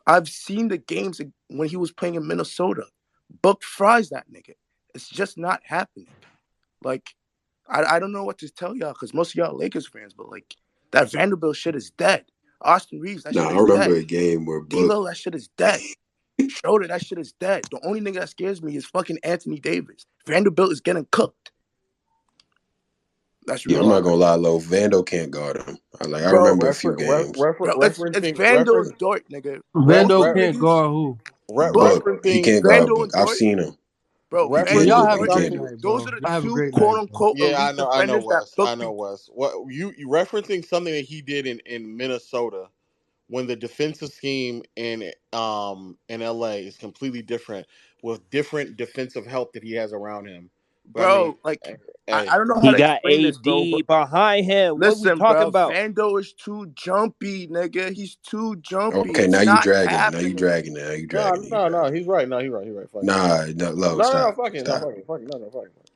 I've seen the games when he was playing in Minnesota. Buck fries that nigga. It's just not happening. Like I don't know what to tell y'all because most of y'all Lakers fans, but like that Vanderbilt shit is dead. Austin Reeves, that Nah, shit I is remember dead. a game where Book. D'Lo, that shit is dead. Schroeder, that shit is dead. The only nigga that scares me is fucking Anthony Davis. Vanderbilt is getting cooked. That's Yeah, real I'm not talk. gonna lie, low. Vando can't guard him. I Bro, remember a few games. bro, it's Vando and Dort, nigga. Both Vando those can't niggas, guard who? Book, Book. He Referencing can't guard Vando Book. and I've Dort, seen him. bro. Bro, Vando y'all and referencing have a He Dort, great can't nigga. do it. night, Those bro. are the Y'all have a two great quote night, bro. unquote Yeah, elite I know defenders that Wes. Book. I know Wes. What you referencing something that he did in Minnesota when the defensive scheme in LA is completely different with different defensive help that he has around him. But I mean, Bro, like I hey, don't know how He to got explain this, bro. But AD behind him. What we listen, talking bro, about? Vando is too jumpy, nigga. He's too jumpy. Okay, It's now you not dragging it. Now you happening. dragging it. Now you no, dragging it. You no, no, dragging it. he's right. No, he's right. He's right. Fuck it. Nah, no, low. No, Stop. fuck it. No, Stop. fuck it. Fuck it. No, fuck it.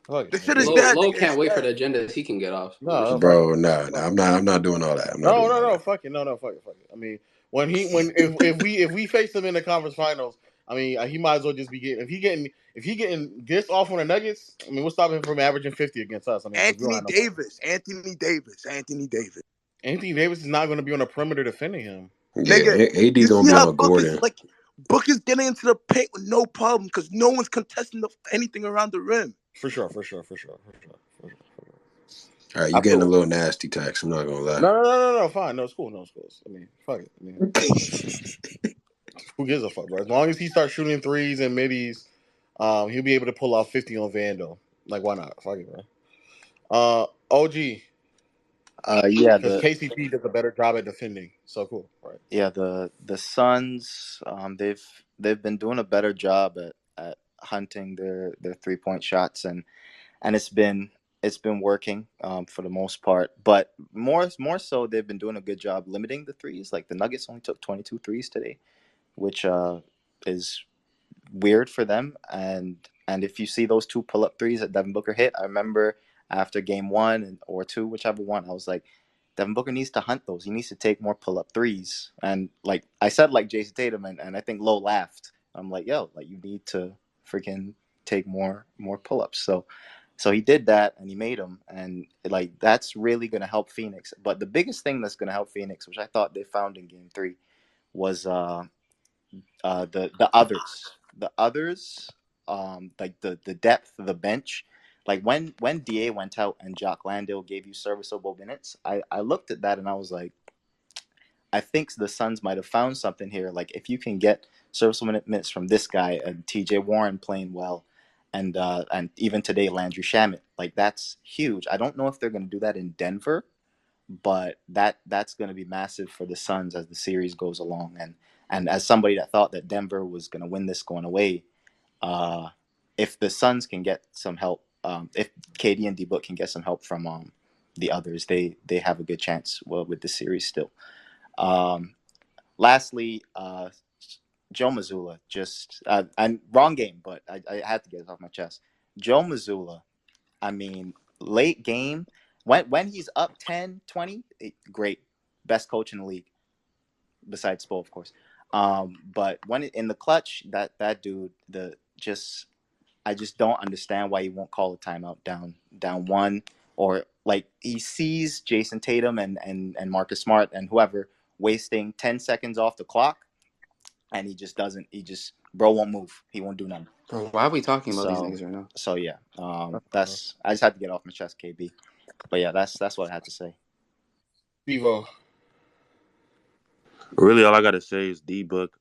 Fuck The it. shit is He, dead, Low nigga. It's can't wait for dead. the agendas he can get off. no, fuck it. Bro, nah, nah. I'm not doing all that. I'm not No, doing no, all no, that. fuck it. No, fuck it. I mean, if we face him in the conference finals, I mean, he might as well just be getting if he getting this off on the Nuggets. I mean, what's stopping him from averaging 50 against us? I mean, because we don't Anthony have no. Davis. Anthony Davis. Anthony Davis. Anthony Davis is not going to be on the perimeter defending him. Yeah, Nigga, you AD gonna see be how on Book is Gordon like Book is getting into the paint with no problem because no one's contesting anything around the rim. For sure. All right, I you getting a feel. little nasty, Tax. I'm not gonna lie. No. Fine. No, it's cool. I mean, fuck it. I mean, Who gives a fuck, bro? As long as he starts shooting threes and middies, he'll be able to pull off 50 on Vandal. Like, why not? Fuck it, bro. OG, Yeah, because KCP does a better job at defending. So cool, right? the Suns, they've been doing a better job at hunting their 3-point shots, and it's been working for the most part. But more so, they've been doing a good job limiting the threes. Like the Nuggets only took 22 threes today, which is weird for them. And if you see those two pull up threes that Devin Booker hit, I remember after game one or two, whichever one, I was like, Devin Booker needs to hunt those. He needs to take more pull up threes. And like I said, like Jason Tatum, and I think Lowe laughed. I'm like, yo, like you need to freaking take more pull ups. So he did that and he made them, and like that's really gonna help Phoenix. But the biggest thing that's gonna help Phoenix, which I thought they found in game three, was the others, like the depth of the bench. Like when Da went out and Jock Landale gave you serviceable minutes, I looked at that and I was like, I think the Suns might have found something here. Like if you can get serviceable minutes from this guy and T.J. Warren playing well, and even today Landry Shamet, like that's huge. I don't know if they're going to do that in Denver, but that's going to be massive for the Suns as the series goes along. And as somebody that thought that Denver was going to win this going away, uh, if the Suns can get some help, if KD and D Book can get some help from the others, they have a good chance with the series still. Um, Lastly, Joe Mazzulla, just and wrong game, but I had to get it off my chest. Joe Mazzulla, I mean, late game, when he's up 10, 20, great. Best coach in the league, besides Spo, of course. But when in the clutch, that dude, I just don't understand why he won't call a timeout down one, or like he sees Jason Tatum and Marcus Smart and whoever wasting 10 seconds off the clock, and he just doesn't. He just bro won't move. He won't do nothing. Bro, why are we talking about these So niggas right now? so yeah. That's I just had to get off my chest, KB. But yeah, that's what I had to say. Vivo. Really, all I gotta say is D Book.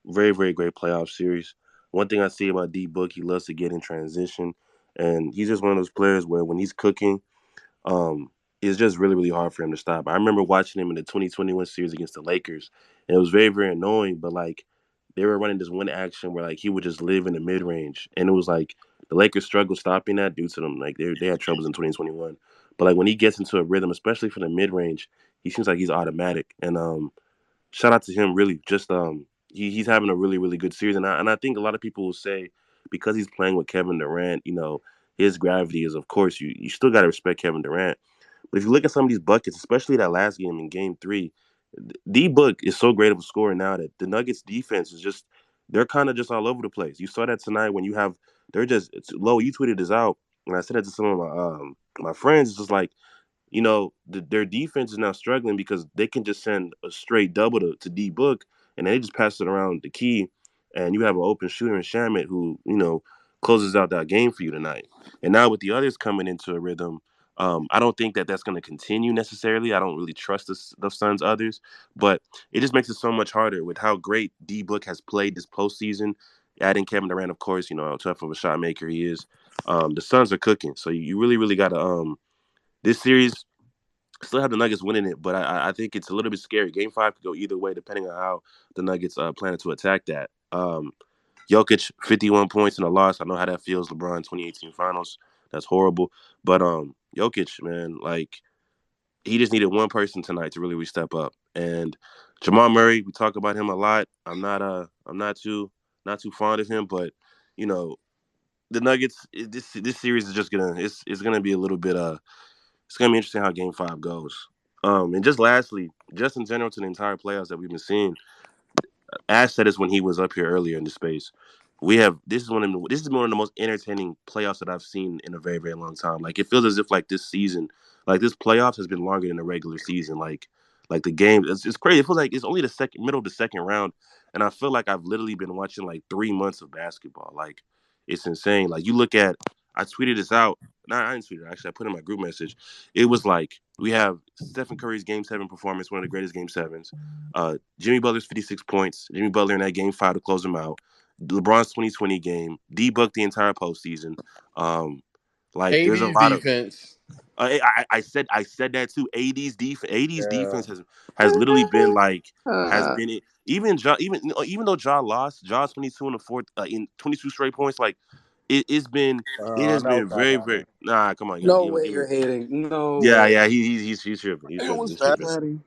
Very, very great playoff series. One thing I see about D Book, he loves to get in transition, and he's just one of those players where when he's cooking, um, it's just really, really hard for him to stop. I remember watching him in the 2021 series against the Lakers, and it was very, very annoying. But like they were running this one action where like he would just live in the mid range, and it was like the Lakers struggled stopping that due to them. Like they had troubles in 2021, but like when he gets into a rhythm, especially from the mid range, he seems like he's automatic. And shout out to him, really. Just he's having a really, really good series, and I think a lot of people will say because he's playing with Kevin Durant, his gravity is, of course, you still got to respect Kevin Durant. But if you look at some of these buckets, especially that last game in Game Three, D Book is so great of a scorer now that the Nuggets defense is just they're kind of just all over the place. You saw that tonight when you have they're just it's low. You tweeted this out, and I said it to some of my friends. It's just like their defense is now struggling because they can just send a straight double to D Book, and they just pass it around the key, and you have an open shooter in Shamit who closes out that game for you tonight. And now with the others coming into a rhythm, I don't think that that's going to continue necessarily. I don't really trust the Suns others, but it just makes it so much harder with how great D Book has played this postseason. Adding Kevin Durant, of course, how tough of a shot maker he is. The Suns are cooking, so you really, really got to this series still have the Nuggets winning it, but I think it's a little bit scary. Game 5 could go either way depending on how the Nuggets plan to attack that. Jokic, 51 points in a loss. I know how that feels. LeBron, 2018 Finals. That's horrible. But Jokic, man, like he just needed one person tonight to really step up. And Jamal Murray, we talk about him a lot. I'm not too fond of him, but you know the Nuggets. This series is just it's gonna be a little bit it's gonna be interesting how Game 5 goes. And just lastly, just in general to the entire playoffs that we've been seeing, Ash said this when he was up here earlier in the space. This is one of the most entertaining playoffs that I've seen in a very, very long time. Like it feels as if like this season, like this playoffs has been longer than the regular season. Like the game, it's crazy. It feels like it's only the middle of the second round, and I feel like I've literally been watching like 3 months of basketball. Like it's insane. Like you look at, I tweeted this out. No, I didn't tweet it. Actually, I put it in my group message. It was like We have Stephen Curry's Game 7 performance, one of the greatest Game 7s. Jimmy Butler's 56 points. Jimmy Butler in that Game 5 to close him out. LeBron's 2020 game. D-Book the entire postseason. There's a AD's lot of. defense. I said that too. AD's Yeah. defense has literally been has been it. Even though Ja lost, Ja's 22 in the fourth in 22 straight points. It's been it has That was been bad very by very him. come on, No give way me you're hating. No way. yeah he's tripping It was he's bad, tripping. Daddy.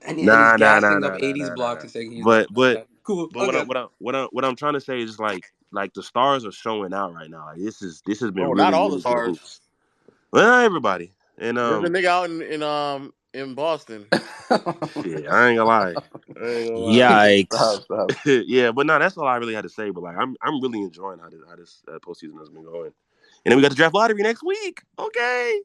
And he's gassing up Nah, 80's nah, nah, block nah. and saying he's not But that but bad. Cool. but Okay. what I'm trying to say is like the stars are showing out right now. Like, this has been Oh, not really all the really good stars. hoops. Well, not everybody. And There's a nigga out in Boston. shit, I ain't gonna lie. I ain't gonna lie. Yikes. Stop. Yeah, but no, that's all I really had to say. But I'm really enjoying how this postseason has been going. And then we got the draft lottery next week. Okay.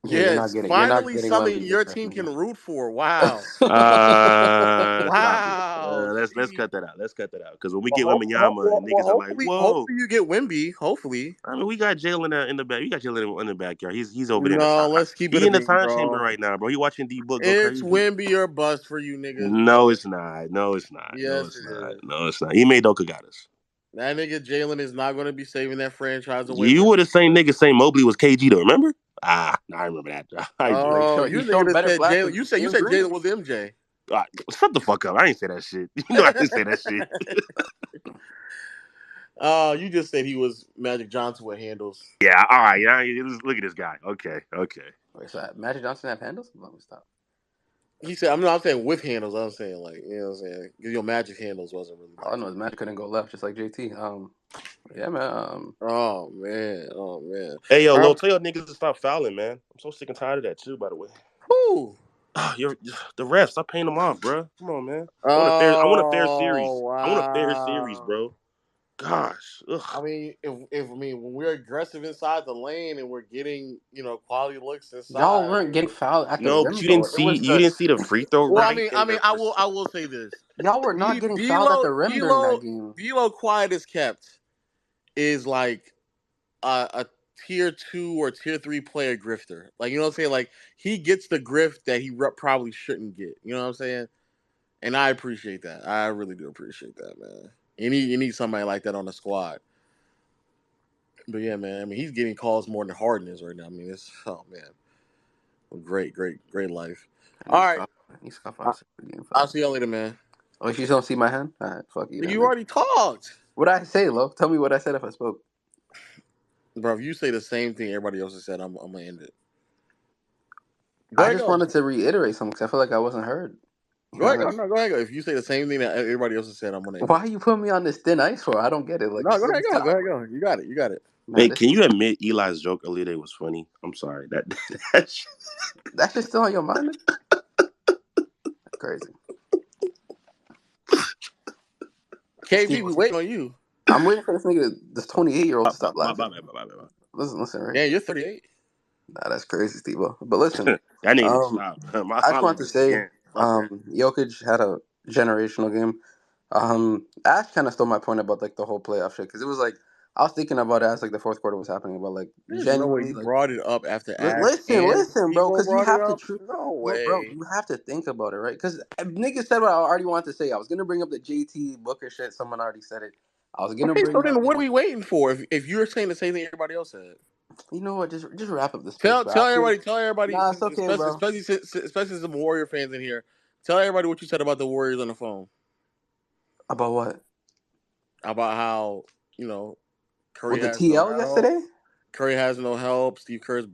Yeah, Yes, you're not finally getting something Wemby this your year. team can root for. Wow. Stop it. Wow. Let's See? cut that out. Let's cut that out. Because when we get Wembenyama and niggas are like, whoa. Hopefully you get Wimby. Hopefully. I mean, we got Jalen in the back. We got Jalen in the backyard. He's over there in the No, time. let's keep it He a in the bean, time chamber bro. right now, bro. He watching D Book go It's crazy. Wimby or bust for you niggas, No, bro. it's not. No, it's not. No, Yes, it's it not. is. No, it's not. He made Doka got us. That nigga Jalen is not going to be saving that franchise away You from. were the same nigga saying Mobley was KG though, remember? I remember that. I do. Oh, He's you nigga showing that better said flashes Jalen. than You Jalen said Green. Jalen was MJ. Shut the fuck up. I ain't say that shit. You know I didn't say that shit. You just said he was Magic Johnson with handles. Yeah, all right. Yeah, look at this guy. Okay. Wait, so Magic Johnson have handles? Let me stop. He said, I'm saying with handles. I'm saying like, you know what I'm saying? 'Cause your Magic handles wasn't really All I that know good. is Magic couldn't go left, just like JT. Yeah, man. Oh man. Oh man. Hey yo, Lo, Um, tell your niggas to stop fouling, man. I'm so sick and tired of that too, by the way. whew. You're the refs. Stop paying them off, bro. Come on, man. I want a fair Oh series. I want a fair series, wow. bro. Gosh. Ugh. I mean, if when we're aggressive inside the lane and we're getting quality looks Y'all inside. weren't getting fouled at the No, but rim though. It was you didn't just see the free throw Well, right in the I will say this: y'all were not getting fouled at the rim during that game. D'Lo quiet as kept is like a tier 2 or tier 3 player grifter. Like, you know what I'm saying? Like, he gets the grift that he probably shouldn't get. You know what I'm saying? And I appreciate that. I really do appreciate that, man. You need somebody like that on the squad. But yeah, man. I mean, he's getting calls more than Harden is right now. I mean, it's great, great life. And All right, he scuffed I, us the game I'll 5. see y'all later, man. Oh, you don't see my hand? All right, fuck you then. You Nigga. already talked, What did I say, Lo? Tell me what I said if I spoke. bro. If you say the same thing everybody else has said, I'm gonna end it. Go I ahead, just go. wanted to reiterate something because I feel like I wasn't heard. You Go know, ahead, go. like, No, go ahead, go. If you say the same thing that everybody else has said, I'm gonna end why it. are you putting me on this thin ice for? I don't get it. Like, No, this go is ahead, just go. Go time. ahead, go. You got it. You got it. Man, Hey, this can you admit Eli's joke earlier today was funny? I'm sorry. that's just still on your mind? Crazy. KP, Steve, we waiting on you. I'm waiting for this 28-year-old to stop my laughing. bad. Listen, right? Yeah, you're 38. Nah, that's crazy, Steve. But listen, That nigga need to um, stop. my I just wanted to loss say, again. Fuck that. Jokic had a generational game. Ash kind of stole my point about like the whole playoff shit because it was like I was thinking about it as like the fourth quarter was happening, but like There's no way genuinely you like brought it up after Ash and listen, bro, Debo because you brought it have to up. No bro, way. you have to think about it, right? Because niggas said what I already wanted to say. I was gonna bring up the JT Booker shit. Someone already said it. I was gonna Okay, so bring up, then what are we waiting for? If you're saying the same thing everybody else said, you know what? Just wrap up the space, bro. tell everybody, Nah, it's since okay, bro. especially some Warrior fans in here, tell everybody what you said about the Warriors on the phone. About what? About how you know Curry With the has no TL help. yesterday? Curry has no help. Steve Kerr's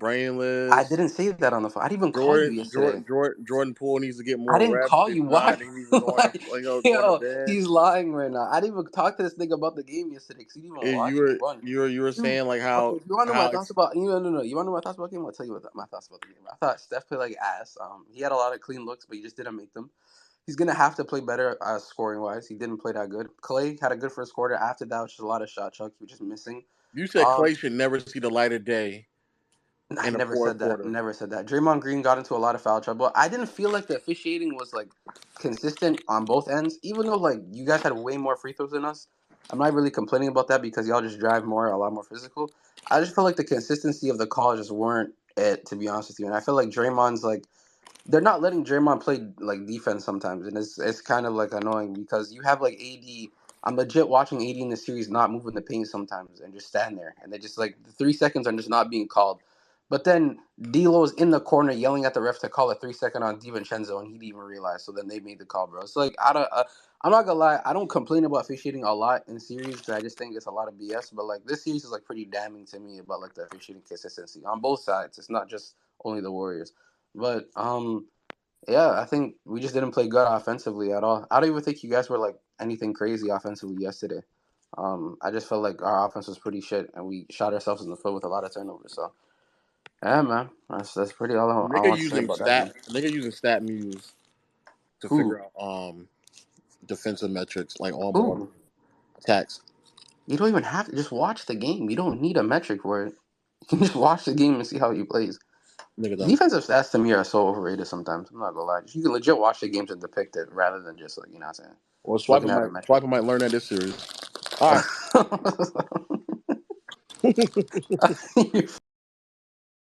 I brainless. didn't say that on the phone. I didn't even call you yesterday. Jordan Poole needs to get I more didn't reps. call If you. not, Why? he needs to go on the Like, go on the yo, bench. he's lying right now. I didn't even talk to this nigga about the game yesterday because he didn't even If watch game one. you were Dude, saying like okay, if you want to know my how thoughts it's about you no, you want to know my thoughts about the game? I'll tell you what my thoughts about the game. I thought Steph played like ass. He had a lot of clean looks, but he just didn't make them. He's gonna have to play better scoring wise. He didn't play that good. Clay had a good first quarter. After that, was just a lot of shot chucks. He was just missing. you said Um, Clay should never see the light of day I in the never fourth said that. quarter. Never said that. Draymond Green got into a lot of foul trouble. I didn't feel like the officiating was like consistent on both ends, even though like you guys had way more free throws than us. I'm not really complaining about that because y'all just drive more, a lot more physical. I just felt like the consistency of the calls just weren't it, to be honest with you. And I feel like Draymond's like they're not letting Draymond play like defense sometimes, and it's kind of like annoying because you have like AD. I'm legit watching AD in the series not moving the paint sometimes and just stand there, and they just like the 3 seconds are just not being called. But then D'Lo's in the corner yelling at the ref to call a 3 second on DiVincenzo, and he didn't even realize. So then they made the call, bro. It's like I'm not gonna lie, I don't complain about officiating a lot in series because I just think it's a lot of BS. But like this series is like pretty damning to me about like the officiating consistency on both sides. It's not just only the Warriors. But yeah, I think we just didn't play good offensively at all. I don't even think you guys were like anything crazy offensively yesterday. I just felt like our offense was pretty shit, and we shot ourselves in the foot with a lot of turnovers. So yeah, man, that's pretty all I Nigga want to say using about that game. stat muse to Who? figure out defensive metrics like on ball Who? attacks. You don't even have to just watch the game. You don't need a metric for it. You can just watch the game and see how he plays. Nigga done. Defensive stats to me are so overrated sometimes. I'm not gonna lie. You can legit watch the games and depict it rather than just like, you know what I'm saying, Well, looking at a metric. Swiper might learn that this series. All right.